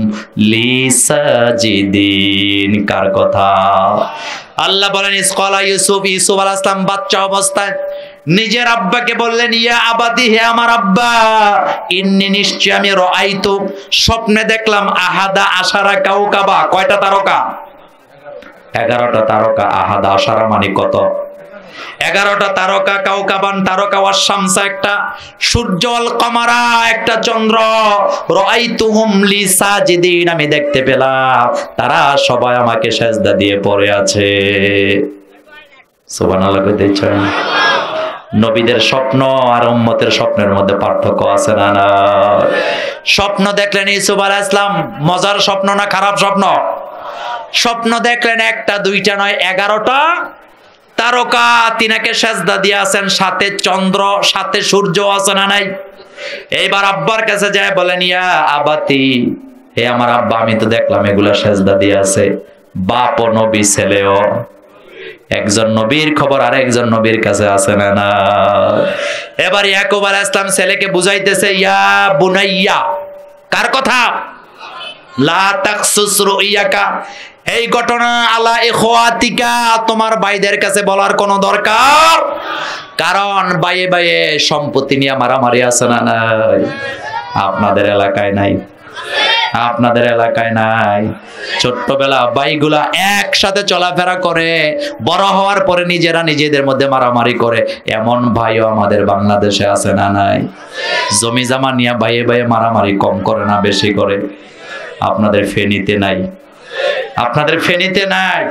লি সাজিদিন। কার কথা? আল্লাহ বলেন, ইয ক্বালা ইউসুফ, ইউসুফ আলাইহিস সালাম বাচ্চা অবস্থায় নিজের আব্বাকে বললেন, ইয়া আবাতি, হে আমার আব্বা, ইন্নী, নিশ্চয় আমি রাআইতু, স্বপ্নে দেখলাম, আহাদা আশারা কাওকাবা, কয়টা তারকা? 11টা তারকা। আহাদা আশারা মানে কত? 11টা তারকা। কাওকাবান তারকা, ওয়াস শামসা একটা সূর্য, আল কমারা একটা চন্দ্র, রাআইতুহুম লি সাজিদিন, আমি দেখতে পেলাম তারা সবাই আমাকে সেজদা দিয়ে পড়ে আছে। সুবহানাল্লাহ কইতেছেন। নবীদের স্বপ্ন আর উম্মতের স্বপ্নের মধ্যে পার্থক্য আছে না না? স্বপ্ন দেখলেন ইউসুফ আলাইহিস সালাম, মজার স্বপ্ন না খারাপ স্বপ্ন? স্বপ্ন দেখলেন একটা দুইটা নয়, 11টা তারকা তিনাকে সেজদা দিয়ে আছেন, সাথে চন্দ্র, সাথে সূর্য আছে না নাই? এইবার আব্বার কাছে যায় বলেন, ইয়া আবাতি, হে আমার আব্বা, আমি তো দেখলাম এগুলা সেজদা দিয়ে আছে। বাপ ও নবী, ছেলেও। একজন নবীর খবর আর একজন নবীর কাছে আছে না না? এবার ইয়াকুব আলাইহিস সালাম ছেলেকে বুঝাইতেছে, ইয়া বুনাইয়া, কার কথা? লা তাকসুস রুইয়াকা, এই ঘটনা আলা ইখওয়াতিকা, তোমার ভাইদের কাছে বলার কোনো দরকার, কারণ বাইয়ে বাইয়ে সম্পত্তি নিয়ে মারামারি আছে না নাই? আপনাদের এলাকায় নাই? আপনাদের এলাকায় নাই? ছোট্টবেলা ভাইগুলা একসাথে চলাফেরা করে, বড় হওয়ার পরে নিজেরা নিজেদের মধ্যে মারামারি করে, এমন ভাইও আমাদের বাংলাদেশে আছে না নাই? জমি জমা নিয়ে ভাইয়ে ভাইয়ে মারামারি কম করে না বেশি করে? আপনাদের ফেনীতে নাই? আপনাদের ফেনীতে নাই?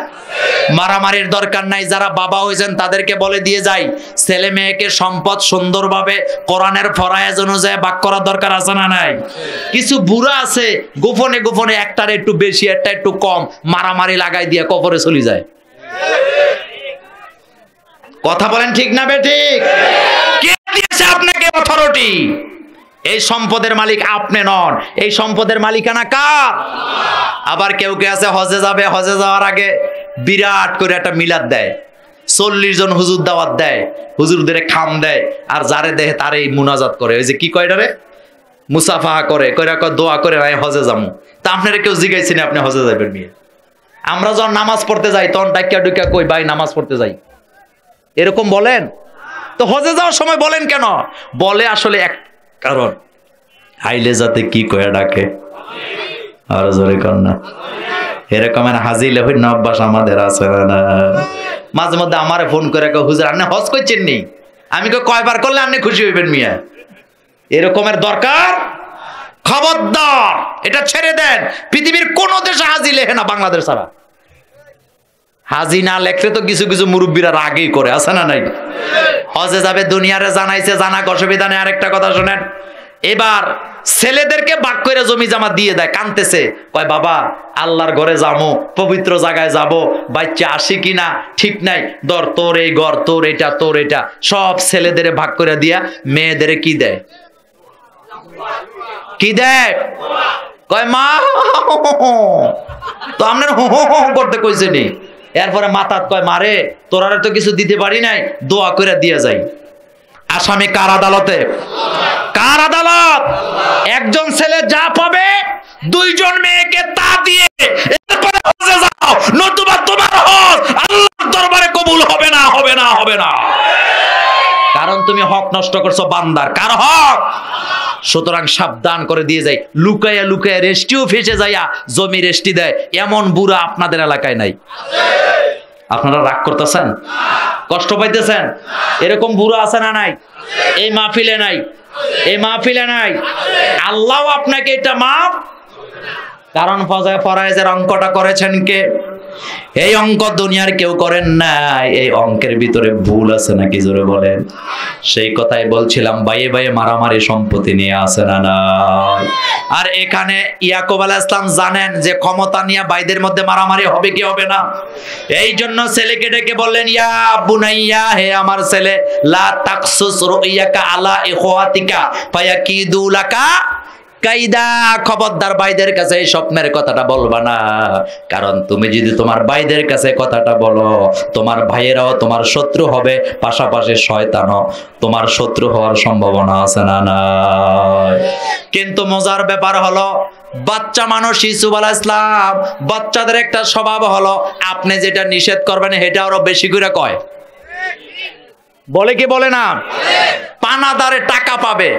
মারামারির দরকার নাই, যারা বাবা হয়েছেন তাদেরকে বলে দিয়ে যাই, ছেলে মেয়েকে সম্পদ সুন্দরভাবে কোরআনের ফরআয়েজ অনুযায়ী ভাগ করার দরকার আছে না নাই? কিছু বুড়া আছে গোপনে গোপনে একটার একটু বেশি একটা একটু কম মারামারি লাগাই দিয়ে কবরে চলে যায়। কথা বলেন ঠিক না বেঠিক? কে দিয়েছে আপনাকে অথরিটি? এই সম্পদের মালিক আপনি নন, এই সম্পদের মালিকানা কার? আবার কেউ কে আছে হজে যাবে, হজে যাওয়ার আগে বিরাট করে একটা মিলাদ দেয়, 40 জন হুজুর দাওয়াত দেয়, হুজুরদের খাম দেয়, আর যারে দেহে তারে মুনাজাত করে, ওই যে কি কয়টারে মুসাফাহা করে, কইরা কয় দোয়া করে ভাই হজে যামু। তা আপনারা কেউ জিগাইছেন আপনি হজে যাবেন নিয়ে? আমরা যখন নামাজ পড়তে যাই তখন ডাক্কা ডুক্কা কই ভাই নামাজ পড়তে যাই, এরকম বলেন? তো হজে যাওয়ার সময় বলেন কেন? বলে আসলে এক কারণ, আইলে যাতে কি কয়ে ডাকে, আর জোরে কর না। এরকমের হাজিলে হইন অভ্যাস আমাদের আছে না? মাঝে মধ্যে আমারে ফোন করে হুজুর আপনি হজ করছেন নি? আমি কয়বার করলে আপনি খুশি হইবেন মিয়া? এরকমের দরকার? খবরদার, এটা ছেড়ে দেন। পৃথিবীর কোন দেশে হাজি লেখে না বাংলাদেশ ছাড়া। হাজি না লেখলে তো কিছু কিছু মুরব্বীরা রাগই করে, আছে না নাই? হজে যাবে দুনিয়ারে জানাইছে, জানাক অসুবিধা নেই। আরেকটা কথা শুনেন, এবার ছেলেদেরকে ভাগ করে জমি জামা দিয়ে দেয়, কানতেছে, কয় বাবা আল্লাহর ঘরে যাবো, পবিত্র জায়গায় যাব, বাচ্চা আসি কিনা ঠিক নাই, দর তোর এই ঘর, তোর এটা, তোর এটা, সব ছেলেদের ভাগ করে দিয়া মেয়েদের কি দেয়? কি দেয়? কয় মা তো আপনার করতে কইছে নি। এরপরে মাতাত কয় মারে তোরারে তো কিছু দিতে পারি নাই, দোয়া করে দিয়ে যাই। আসামি কার আদালতে? কার আদালত? একজন ছেলে যা পাবে দুইজন মেয়েকে তা দিয়ে এরপরে হজে যাও, নতুবা তোমার হজ আল্লাহর দরবারে কবুল হবে না, হবে না, হবে না। কারণ তুমি হক নষ্ট করছো বান্দার। কার হক? সুতরাং সাবধান করে দিয়ে যাই। লুকাইয়া লুকাইয়া রেস্টিও ফেসে যাইয়া জমি রেস্টি দেয়, এমন বুড়া আপনাদের এলাকায় নাই? আপনারা রাগ করতেছেন, কষ্ট পাইতেছেন? এরকম বুড়া আছে না নাই? এই মাহফিলে নাই, এই মাহফিলে নাই। আল্লাহ আপনাকে এটা মাফ, কারণ ফরআয়েজের অঙ্কটা করেছেন কে? এই অঙ্ক দুনিয়ার কেউ করেন নাই। এই অঙ্কের ভিতরে ভুল আছে নাকি জোরে বলেন? সেই কথাই বলছিলাম, বাইয়ে বাইয়ে মারামারি সম্পত্তি নিয়ে আসে না না। আর এখানে ইয়াকুব আলাইহিস সালাম জানেন যে ক্ষমতা নিয়ে ভাইদের মধ্যে মারামারি হবে কি হবে না। এই জন্য ছেলেকে ডেকে বললেন, ইয়া বুনাইয়া, হে আমার ছেলে, লা তাকসুস রুইয়াকা আলা ইখওয়াতিকা ফায়াকিদু লাকা কাইদা। খবরদার ভাইদের কাছে এই স্বপ্নের কথাটা বলবা না, কারণ তুমি যদি তোমার ভাইদের কাছে কথাটা বলো, তোমার ভাইয়েরাও তোমার শত্রু হবে, পাশাপাশি শয়তানও তোমার শত্রু হওয়ার সম্ভাবনা আছে না নাই? কিন্তু মজার ব্যাপার হলো, বাচ্চা মানুষ ইউসুফ আলাইহিস সালাম, বাচ্চাদের একটা স্বভাব হলো আপনি যেটা নিষেধ করবেন সেটা আরো বেশি করে কয়। বলে কি বলে না? পানাদারে টাকা পাবে,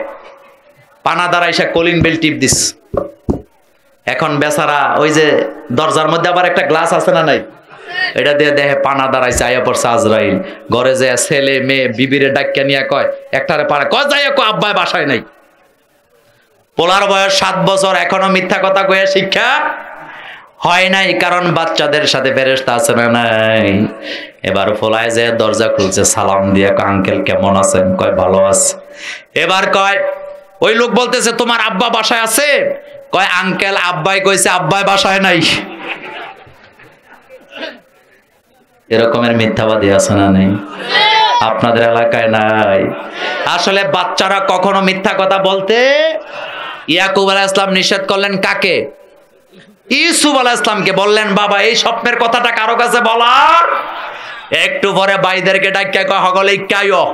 পানাদার আইসা কলিং বেল টিপ দিস। এখন বেচারা ওই যে দরজার মধ্যে আবার একটা গ্লাস আছে না নাই, এটা দিয়ে দেখে পানাদার আইসা আয়া পড়ছে আজরাইল। ঘরে যে ছেলে মেয়ে বিবিরে ডাক্কা নিয়ে কয়, একটারে পাড়া কয় যাইয়া কয় আব্বাই বাসায় নাই। পোলার বয়স 7 বছর, এখনো মিথ্যা কথা কয়ে শিক্ষা হয় নাই, কারণ বাচ্চাদের সাথে ফেরেশতা আছে না নাই। এবার ফলায় যে দরজা খুলছে, সালাম দিয়ে কয় আঙ্কেল কেমন আছেন? কয় ভালো আছে। এবার কয়, ওই লোক বলতেছে তোমার আব্বা বাসায় আছে? কয় আঙ্কেল আব্বাই কইছে আব্বাই বাসায় নাই। এরকমের মিথ্যাবাদী আছে না নেই? আপনাদের এলাকায় নাই? আসলে বাচ্চারা কখনো মিথ্যা কথা বলতে, ইয়াকুব আলাইহিস সালাম নিষেধ করলেন কাকে? ইউসুফ আলাইহিস সালামকে। বললেন বাবা এই স্বপ্নের কথাটা কারো কাছে বলার। একটু পরে ভাইদেরকে ডাকিয়া কয় হগলে কাইও।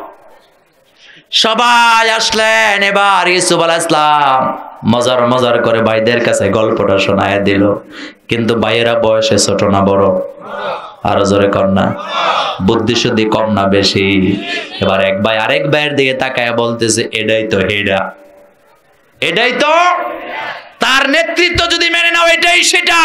সবাই আসলেন। এবার ইউসুফ আলাইহিস সালাম মজার মজার করে ভাইদের কাছে গল্পটা শোনায় দিল। কিন্তু ভাইয়েরা বয়সে ছোট না বড়? আরো জোরে কর না। বুদ্ধি শুদ্ধি কম না বেশি? এবার এক ভাই আরেক ভাইয়ের দিকে তাকায় বলতেছে, এটাই তো হেডা, এটাই তো তার নেতৃত্ব যদি মেনে নাও এটাই সেটা।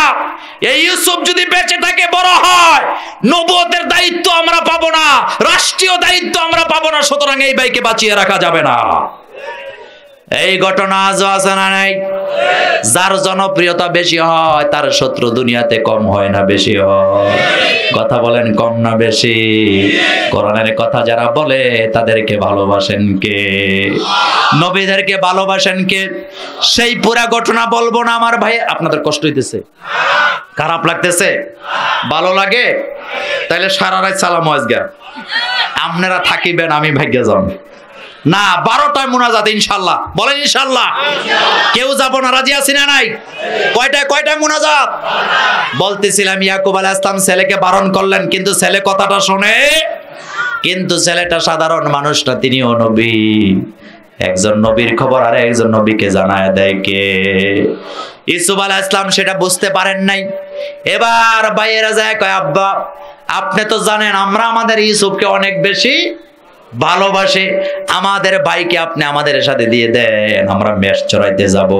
এই ইউসুফ যদি বেঁচে থাকে বড় হয়, নবুয়তের দায়িত্ব আমরা পাবো না, রাষ্ট্রীয় দায়িত্ব আমরা পাবো না। সুতরাং এই ভাইকে বাঁচিয়ে রাখা যাবে না। এই ঘটনা আজও আছে না নাই? যার জনপ্রিয়তা বেশি হয় তার শত্রু দুনিয়াতে কম হয় না বেশি হয়? কথা বলেন, কম না বেশি? কোরআনের কথা যারা বলে তাদেরকে ভালোবাসেন কে? নবীদেরকে ভালোবাসেন কে? সেই পুরা ঘটনা বলবো না আমার ভাই। আপনাদের কষ্ট হইতেছে? খারাপ লাগতেছে? ভালো লাগে? তাহলে সারা রাত সালাম ওয়াজগা আপনারা থাকিবেন, আমি ভাগ্যে যান না। 12টায় মুনাজাত ইনশাআল্লাহ। বলেন ইনশাআল্লাহ। কেউ যাব না? রাজি আছি না নাই? কয়টায় মুনাজাত? বলতেছিলাম ইয়াকুব আলাইহিস সালাম ছেলেকে বারণ করলেন, কিন্তু ছেলে কথাটা শুনে, কিন্তু ছেলেটা সাধারণ মানুষ না, তিনিও নবী। একজন নবীর খবর আর একজন নবীকে জানায় দেয় কে? ইউসুফ আলাইহিস সালাম সেটা বুঝতে পারেন নাই। এবার ভাইয়েরা যায় কয়, আব্বা আপনি তো জানেন আমরা আমাদের ইউসুফকে অনেক বেশি ভালোবাসে, আমাদের ভাইকে আপনি আমাদের সাথে দিয়ে দেন, আমরা মেষ চড়াইতে যাব।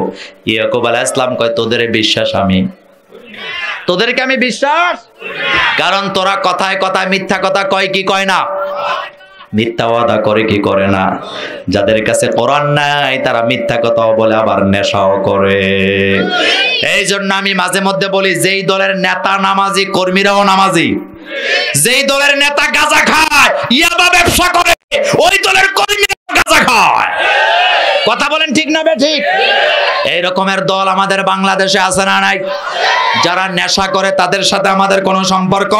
ইয়াকুব আলাইহিস সালাম কয়, তোদের বিশ্বাস আমি, তোদেরকে আমি বিশ্বাস, কারণ তোরা কথায় কথায় মিথ্যা কথা কয় কি কয় না? মিথ্যা ওয়াদা করে কি করে না? যাদের কাছে কোরআন নাই তারা মিথ্যা কথাও বলে, আবার নেশাও করে। এই জন্য আমি মাঝে মধ্যে বলি, যেই দলের নেতা নামাজি, কর্মীরাও নামাজি। যেই দলের নেতা গাঁজা খায়, ইয়াবা ব্যবসা করে, ওই দলের কর্মীরাও গাঁজা খায়। কথা বলেন ঠিক না ঠিক? এই রকমের দল আমাদের বাংলাদেশে আছে না নাই? যারা নেশা করে তাদের সাথে আমাদের কোনো সম্পর্ক।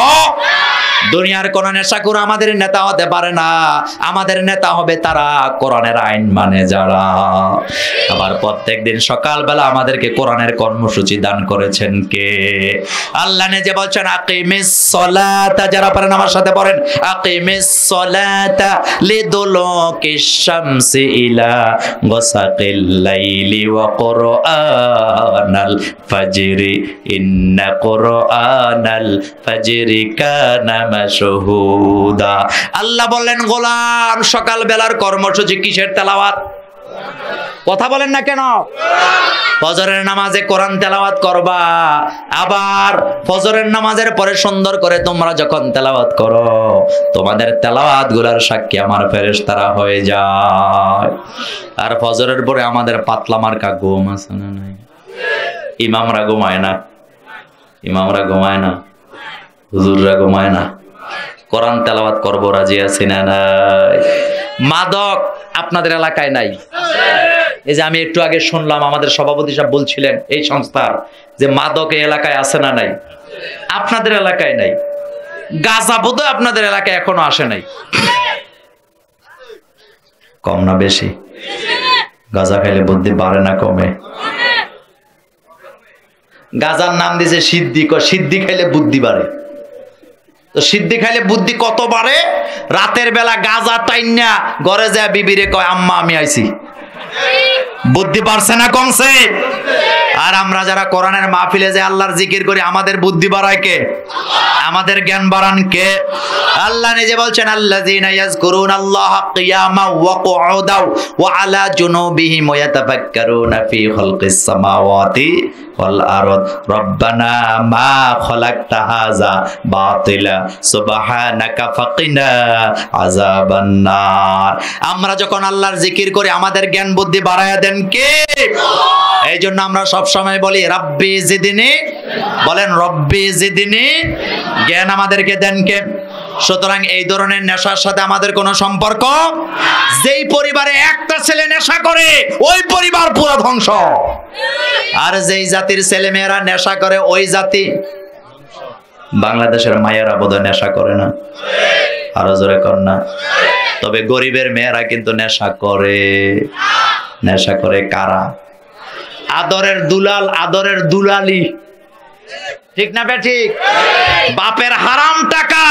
দুনিয়ার কোন নেশাখোর আমাদের নেতা হতে পারে না। আমাদের নেতা হবে তারা কোরআনের আইন মানে যারা। আবার প্রত্যেকদিন সকালবেলা আমাদেরকে কোরআনের কর্মসূচি দান করেছেন কে? আল্লাহ নিজে বলছেন, আকিমিস সলাতা, যারা পারেন আমার সাথে পড়েন, আকিমিস সলাতা লিদুলুকিশ শামসি ইলা গাসাকিল লাইলি ওয়া কুরআনাল ফাজরি ইন্না কুরআনাল ফাজরি কানা মাশহুদা। আল্লাহ বললেন, গোলাম সকাল বেলার কর্মসূচি কিসের তেলাওয়াত? কথা বলেন না কেন? ফজরের নামাজে কোরআন তেলাওয়াত করবা। আবার ফজরের নামাজের পরে সুন্দর করে তোমরা যখন তেলাওয়াত করো, তোমাদের তেলাওয়াত গুলার সাক্ষী আমার ফেরেশতারা হয়ে যায়। আর ফজরের পরে আমাদের পাতলা মার্কা ঘুম আছে না নাই? ইমামরা ঘুমায় না, ইমামরা ঘুমায় না, হুজুররা ঘুমায় না। কোরআন তেলাওয়াত করব, রাজি আছি না নাই? মাদক আপনাদের এলাকায় নাই? এই যে আমি একটু আগে শুনলাম আমাদের সভাপতি সাহেব বলছিলেন এই সংস্থার, যে মাদক এই এলাকায় আছে না নাই? আপনাদের এলাকায় নাই। গাঁজা বোধহয় আপনাদের এলাকায় এখনো আসে নাই। কম না বেশি? গাঁজা খাইলে বুদ্ধি বাড়ে না কমে? গাঁজার নাম দিয়েছে সিদ্ধি, সিদ্ধি খাইলে বুদ্ধি বাড়ে। তো সিদ্ধি খাইলে বুদ্ধি কত বাড়ে? রাতের বেলা গাঁজা টাইনা ঘরে যায় বিবিরে কয়, আম্মা আমি আইছি। বুদ্ধি বাড়ছে না কমছে? আর আমরা যারা কোরআনের মাহফিলে যে আল্লাহর জিকির করি, আমাদের বুদ্ধি বাড়ায় কে? আমাদের জ্ঞান বাড়ান কে? আল্লাহ নিজে বলছেন, আল্লাযীনা ইয়াযকুরুনাল্লাহা কিয়ামান ওয়া কুউদাও ওয়া আলা জুনুবিহিম ওয়া ইয়াতাফাক্কারুনা ফি খালকিস সামাওয়াতি ওয়াল আরদ রব্বানা মা খালাকতা হাযা বাতিলা সুবহানাকা ফাকিনা আযাবান নার। আমরা যখন আল্লাহর জিকির করি আমাদের জ্ঞান বুদ্ধি বাড়ায়া দেন কে? এই জন্য আমরা সব সময় বলি, রাব্বি জিদনি, বলেন রব্বি জিদনি, জ্ঞান আমাদেরকে দেন কে? সুতরাং এই ধরনের নেশার সাথে আমাদের কোনো সম্পর্ক। যেই পরিবারে একটা ছেলে নেশা করে ওই পরিবার পুরো ধ্বংস। আর যেই জাতির ছেলে মেয়েরা নেশা করে ওই জাতি। বাংলাদেশের মায়েরা বোধহয় নেশা করে না? আরো জোরে কর না। তবে গরিবের মেয়েরা কিন্তু নেশা করে। নেশা করে কারা? আদরের দুলাল, আদরের দুলালি। ঠিক না ঠিক? বাপের হারাম টাকা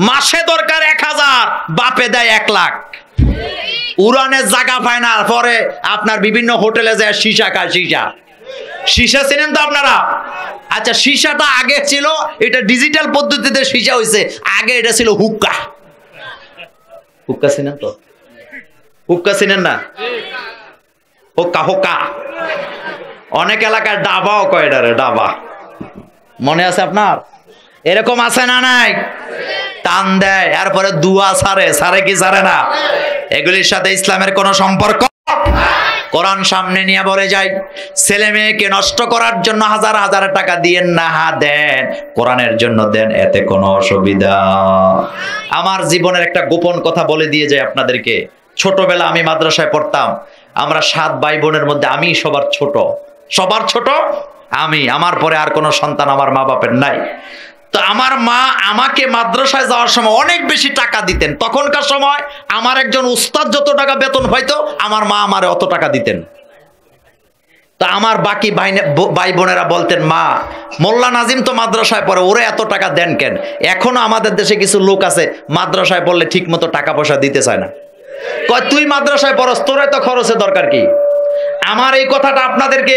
মাসে দরকার 1000, বাপে দেয় 1 লাখ। উড়ানের জায়গা পায় না, পরে আপনার বিভিন্ন হোটেলে যায় সীসা খায়। সীসা চিনেন তো আপনারা? আচ্ছা, সীসাটা আগে ছিল, এটা ডিজিটাল পদ্ধতিতে সীসা হয়েছে। আগে এটা ছিল হুক্কা। হুক্কা চিনেন তো? হুক্কা চিনেন না? হোক্কা, হোক্কা। অনেক এলাকায় ডাবাও কয়, এটারে ডাবা। মনে আছে আপনার? এরকম আছে না নাই? টান দেয়, এরপরে দুয়া সারে, সারে কি সারে না? এগুলির সাথে ইসলামের কোনো সম্পর্ক কোরআন সামনে নিয়ে বলে যাই, ছেলে মেয়েকে নষ্ট করার জন্য হাজার হাজার টাকা দিয়েন না, দেন কোরআনের জন্য দেন, এতে কোনো অসুবিধা। আমার জীবনের একটা গোপন কথা বলে দিয়ে যাই আপনাদেরকে। ছোটবেলা আমি মাদ্রাসায় পড়তাম, আমরা 7 ভাই বোনের মধ্যে আমি সবার ছোট আমি, আমার পরে আর কোনো সন্তান আমার মা বাপের নাই। তো আমার মা আমাকে মাদ্রাসায় যাওয়ার সময় অনেক বেশি টাকা দিতেন। তখনকার সময় আমার একজন উস্তাদ যত টাকা বেতন হয়তো আমার মা আমারে অত টাকা দিতেন। তা আমার বাকি ভাই বোনেরা বলতেন, মা মোল্লা নাজিম তো মাদ্রাসায় পড়ে, ওরে এত টাকা দেন কেন? এখনো আমাদের দেশে কিছু লোক আছে মাদ্রাসায় পড়লে ঠিক মতো টাকা পয়সা দিতে চায় না। কয় তুই মাদ্রাসায় পড়স, তোর এত খরচের দরকার কি? আমার এই কথাটা আপনাদেরকে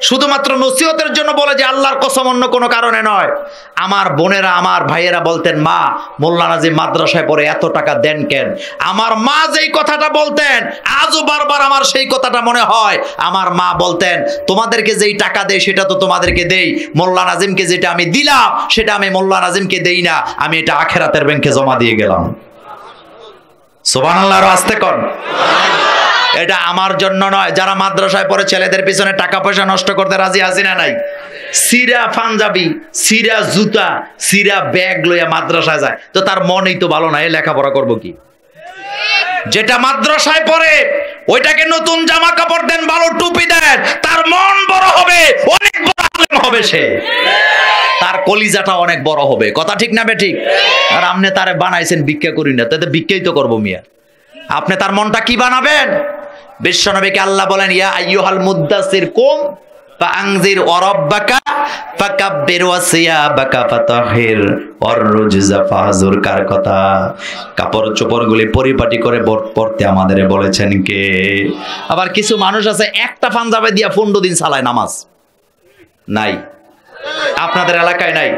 শুধুমাত্র নসিহতের জন্য বলে যে আল্লাহর কসম, অন্য কোনো কারণে নয়। আমার বোনেরা আমার ভাইয়েরা বলতেন, মা মোল্লা নাজিম মাদ্রাসায় পড়ে এত টাকা দেন কেন? আমার মা যেই কথাটা বলতেন আজও বারবার আমার সেই কথাটা মনে হয়। আমার মা বলতেন, তোমাদেরকে যেই টাকা দেই সেটা তো তোমাদেরকে দেই, মোল্লা নাজিমকে যেটা আমি দিলাম সেটা আমি মোল্লা নাজিমকে দেই না, আমি এটা আখেরাতের ব্যাংকে জমা দিয়ে গেলাম। সুবহানাল্লাহ, আস্তে কর। এটা আমার জন্য নয়, যারা মাদ্রাসায় পড়ে ছেলেদের পিছনে টাকা পয়সা নষ্ট করতে রাজি আছি না নাই? সিরা পাঞ্জাবি, সিরা জুতা, সিরা ব্যাগ লইয়া মাদ্রাসায় যায়, তো তার মনই তো ভালো না, এ লেখাপড়া করবো কি? যেটা মাদ্রাসায় পড়ে ওইটাকে নতুন জামা কাপড় দেন, ভালো টুপি দেন, তার মন বড় হবে, অনেক বড় আলেম হবে সে, তার কলিজাটা অনেক বড় হবে। কথা ঠিক না বেঠিক? আর আপনি তারে বানাইছেন ভিক্ষা করি না, তাতে ভিক্ষাই তো করবো মিয়া। আপনি তার মনটা কি বানাবেন? বিশ্বনবীকে আল্লাহ বলেন, ইয়া আইয়ুহাল মুদ্দাসির কুম ফাআনজির ওয়ারাব্বাকা ফাকাব্বির ওয়া সিয়াবাকা ফাতাহির ওয়ার রুজজা ফাহজুর। কার কথা? কাপড় চোপড়গুলি পরিপাটি করে পড়তে আমাদের বলেছেন কে? আবার কিছু মানুষ আছে একটা পাঞ্জাবি দিয়া 15 দিন চালায় নামাজ। নাই? আপনাদের এলাকায় নাই?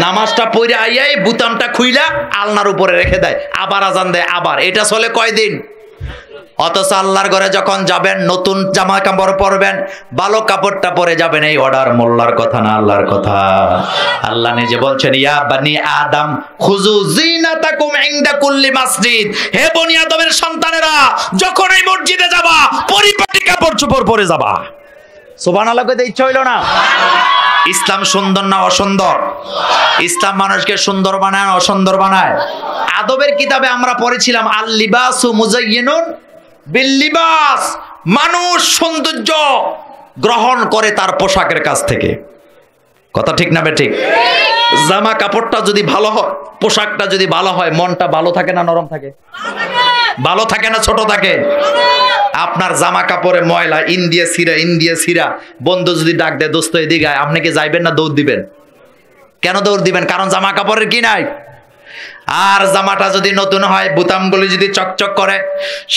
নামাজটা পড়ে আইয়াই বুতামটা খুইলা আলনার উপরে রেখে দেয়, আবার আজান দেয়, আবার। এটা চলে কয়দিন? অথচ আল্লাহর ঘরে যখন যাবেন নতুন জামা কাপড় পরবেন, ভালো কাপড়টা পরে যাবেন। এই অর্ডার মোল্লার কথা না, আল্লাহর কথা। আল্লাহ নিজে বলছেন, ইয়া বানি আদম খুযু যিনাতাকুম ইনদা কুল্লি মসজিদ। হে বনি আদমের সন্তানেরা, যখন এই মসজিদে যাবা পরিপাটি কাপড় চোপড় পরে যাবা। সুবহানাল্লাহ কইতে ইচ্ছা হইল না? ইসলাম সুন্দর না অসুন্দর? ইসলাম মানুষকে সুন্দর বানায় না অসুন্দর বানায়? আদবের কিতাবে আমরা পড়েছিলাম, আল লিবাসু মুজায়্যিনুন বিল লিবাস। মানুষ সৌন্দর্য গ্রহণ করে তার পোশাকের কাছ থেকে। কথা ঠিক না বেঠিক? জামা কাপড়টা যদি ভালো হয়, পোশাকটা যদি ভালো হয়, মনটা ভালো থাকে না নরম থাকে? ভালো থাকে না ছোট থাকে? আপনার জামা কাপড়ে ময়লা, ইন্ডিয়া সিরা, বন্ধু যদি ডাক দেয়, দোস্ত এদিকে আয়, আপনি কি যাইবেন না দৌড় দিবেন? কেন দৌড় দিবেন? কারণ জামা কাপড়ের কি নাই। আর জামাটা যদি নতুন হয়, বুতামগুলি যদি চকচক করে,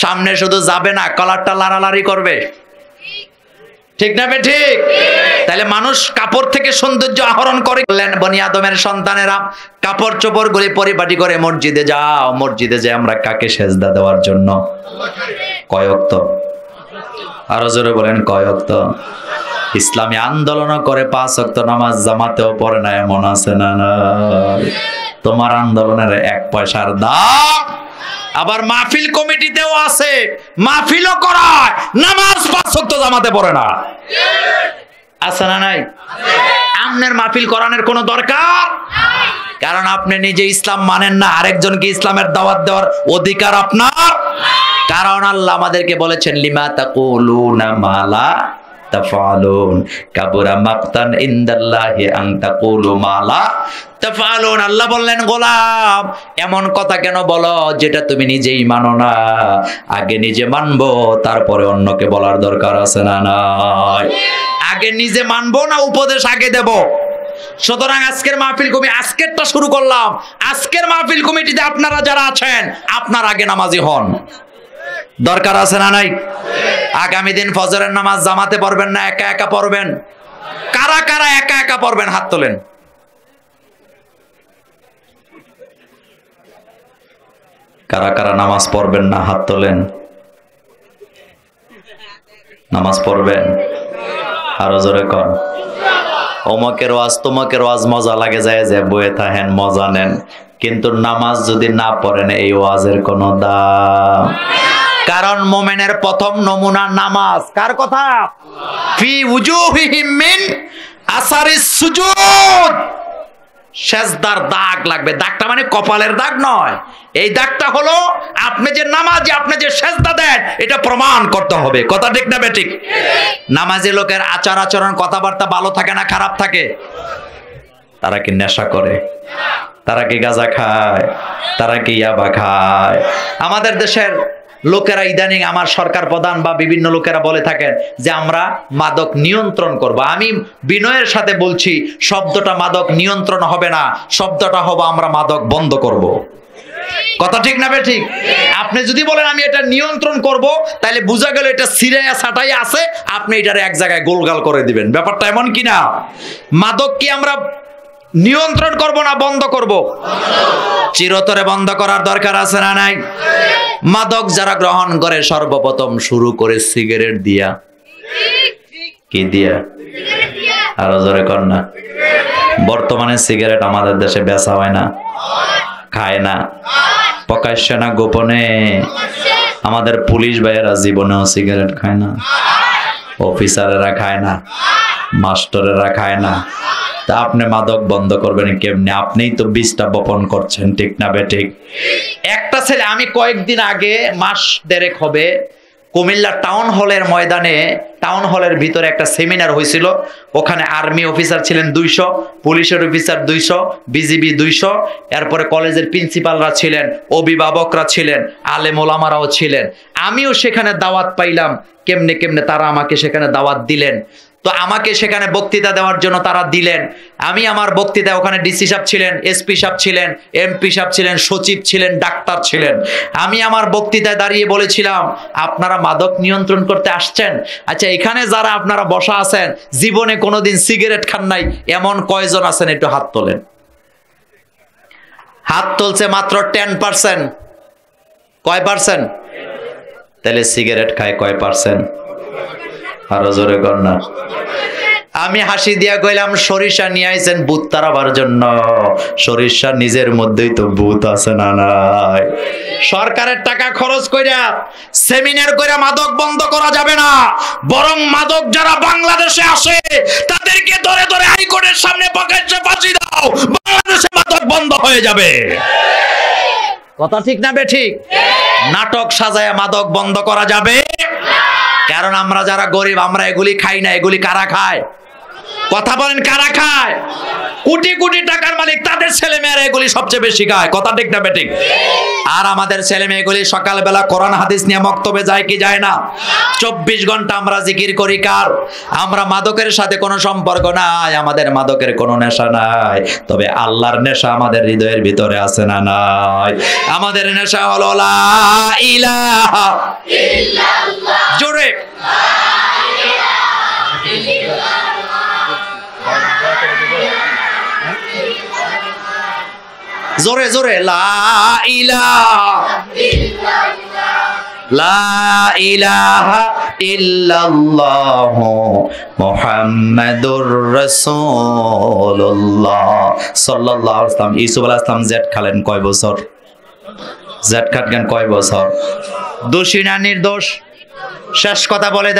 সামনে শুধু যাবে না, কলারটা লাড়ালাড়ি করবে। ঠিক না বে ঠিক? তাহলে মানুষ কাপড় থেকে সৌন্দর্য আহরণ করে। বনি আদমের সন্তানেরা কাপড় চোপড় গুলি পরিপাটি করে মসজিদে যাও। মসজিদে যাই আমরা কাকে সেজদা দেওয়ার জন্য? কয় ওয়াক্ত? আরো জোরে বলেন, কয় ওয়াক্ত? ইসলামী আন্দোলনও করে 5 ওয়াক্ত নামাজ, জামাতেও পড়ে না, এমন আছে না? তোমার আন্দোলনের 1 পয়সার দাম। আবার মাহফিল কমিটিতেও আছে, মাহফিলও করায়, নামাজ 5 ওয়াক্ত জামাতে পড়ে না। আছে না নাই? আমনের মাহফিল করানোর কোনো দরকার? কারণ আপনি নিজে ইসলাম মানেন না, আরেকজনকে ইসলামের দাওয়াত দেওয়ার অধিকার আপনার। কারণ আল্লাহ আমাদেরকে বলেছেন, লিমা তাকুলুনা মা লা তাফআলুন কাবুরা মাকতান ইনদাল্লাহি আন তাকুলু মা লা তাফআলুন। আল্লাহ বললেন, গোলাম এমন কথা কেন বলো যেটা তুমি নিজেই মানো না? আগে নিজে মানবো, তারপরে অন্যকে বলার দরকার আছে না নাই? আগে নিজে মানবো না উপদেশ আগে দেব? সুতরাং আজকের মাহফিল কমিটি, আজকেরটা শুরু করলাম, আজকের মাহফিল কমিটিতে আপনারা যারা আছেন, আপনার আগে নামাজি হন। দরকার আছে না নাই? আগামী দিন ফজরের নামাজ জামাতে পড়বেন না একা একা পড়বেন? কারা কারা একা একা পড়বেন হাত তোলেন। কারা কারা নামাজ পড়বেন না হাত তোলেন। নামাজ পড়বেন? আরো জোরে কর। অমকের ওয়াজ তমকের ওয়াজ মজা লাগে, যায় যে বয়ে থাকেন, মজা নেন, কিন্তু নামাজ যদি না পড়েন এই ওয়াজের কোনো দাম। কারণ মোমেনের প্রথম নমুনা নামাজ। কার কথা? ফি উজুহিহিম মিন আসারিস সুজুদ, সেজদার দাগ লাগবে। দাগটা মানে কপালের দাগ নয়, এই দাগটা হলো আপনি যে নামাজে আপনি যে সেজদা দেন এটা প্রমাণ করতে হবে। কথা ঠিক না বেঠিক? নামাজি লোকের আচার আচরণ কথাবার্তা ভালো থাকে না খারাপ থাকে? তারা কি নেশা করে? তারা কি গাঁজা খায়? তারা কি ইয়াবা খায়? আমাদের দেশের লোকেরা ইদানিং আমার সরকার প্রধান বা বিভিন্ন লোকেরা বলে থাকেন যে আমরা মাদক নিয়ন্ত্রণ করব। আমি বিনয়ের সাথে বলছি, শব্দটা মাদক নিয়ন্ত্রণ হবে না, শব্দটা হবে আমরা মাদক বন্ধ করব। কথা ঠিক না বেঠিক? আপনি যদি বলেন আমি এটা নিয়ন্ত্রণ করব, তাহলে বোঝা গেল এটা সিরিয়া সাটাই আছে, আপনি এটার এক জায়গায় গোলগাল করে দিবেন। ব্যাপারটা এমন কিনা? মাদক কি আমরা নিয়ন্ত্রণ করব না বন্ধ করব? চিরতরে বন্ধ করার দরকার আছে না নাই? মাদক যারা গ্রহণ করে সর্বপ্রথম শুরু করে সিগারেট দিয়া। কি দিয়া? আরো জোরে কর না। বর্তমানে সিগারেট আমাদের দেশে বেচা হয় না, খায় না, প্রকাশ্যে না গোপনে। আমাদের পুলিশ ভাইয়েরা জীবনেও সিগারেট খায় না, অফিসারেরা খায় না, মাস্টারেরা খায় না। তা আপনি মাদক বন্ধ করবেন কেমনে? আপনিই তো বীজটা বপন করছেন, ঠিক না বেঠিক? একটা ছেলে, আমি কয়েকদিন আগে, মাস দেড়েক হবে, কুমিল্লা টাউন হলের ময়দানে, টাউন হলের ভিতরে একটা সেমিনার হয়েছিল। ওখানে আর্মি অফিসার ছিলেন 200, পুলিশের অফিসার 200, বিজিবি 200, এরপরে কলেজের প্রিন্সিপালরা ছিলেন, অভিভাবকরা ছিলেন, আলেম ওলামারাও ছিলেন। আমিও সেখানে দাওয়াত পাইলাম। কেমনে কেমনে তারা আমাকে সেখানে দাওয়াত দিলেন। তো আমাকে সেখানে বক্তৃতা দেওয়ার জন্য তারা দিলেন। আমি আমার বক্তৃতায়, ওখানে ডিসি সাহেব ছিলেন, এসপি সাহেব ছিলেন, এমপি সাহেব ছিলেন, সচিব ছিলেন, ডাক্তার ছিলেন। আমি আমার বক্তৃতায় দাঁড়িয়ে বলেছিলাম, আপনারা মাদক নিয়ন্ত্রণ করতে আসছেন, আচ্ছা এখানে যারা আপনারা বসা আছেন জীবনে কোনোদিন সিগারেট খান নাই এমন কয়জন আছেন? একটু হাত তোলেন। হাত তুলছে মাত্র 10%। কয় পার্সেন্ট? তাহলে সিগারেট খায় কয় পার্সেন্ট? আরো জোরে কর না। আমি হাসি দিয়া কইলাম, সরিষা নিয়ে আইছেন ভূত তাড়াবার জন্য। সরিষা নিজের মধ্যেই তো ভূত আছে না নাই? সরকারের টাকা খরচ কইরা সেমিনার কইরা মাদক বন্ধ করা যাবে না, বরং মাদক যারা বাংলাদেশে আসে তাদেরকে ধরে ধরে হাইকোর্টের সামনে প্রকাশ্যে ফাঁসি দাও, বাংলাদেশে মাদক বন্ধ হয়ে যাবে। কথা ঠিক না বেঠিক? নাটক সাজায় মাদক বন্ধ করা যাবে? কারণ আমরা যারা গরিব আমরা এগুলি খাই না। এগুলি কারা খায়? কথা বলেন, কারা খায়? কোটি কোটি টাকার মালিক, তাদের ছেলে মেয়েরা এগুলি সবচেয়ে বেশি খায়। কথা ঠিক না বেঠিক? আর আমাদের ছেলে মেয়েগুলি সকালবেলা কোরআন হাদিস নিয়ে মক্তবে যায় কি যায় না? 24 ঘন্টা আমরা জিকির করি কার? আমরা মাদকের সাথে কোনো সম্পর্ক নাই, আমাদের মাদকের কোনো নেশা নাই। তবে আল্লাহর নেশা আমাদের হৃদয়ের ভিতরে আছে না নাই? আমাদের নেশা হলো লা ইলাহা ইল্লাল্লাহ। জোরে জোরে জোরে লা ইলাহা ইল্লাল্লাহ, লা ইলাহা ইল্লাল্লাহ মুহাম্মাদুর রাসূলুল্লাহ সাল্লাল্লাহু আলাইহি ওয়াসাল্লাম। ইউসুফ আলাইহিস সালাম জেট খালেন কয় বছর? জেট খাটলেন কয় বছর? দোষী না নির্দোষ? শেষ কথা বলে দেয়।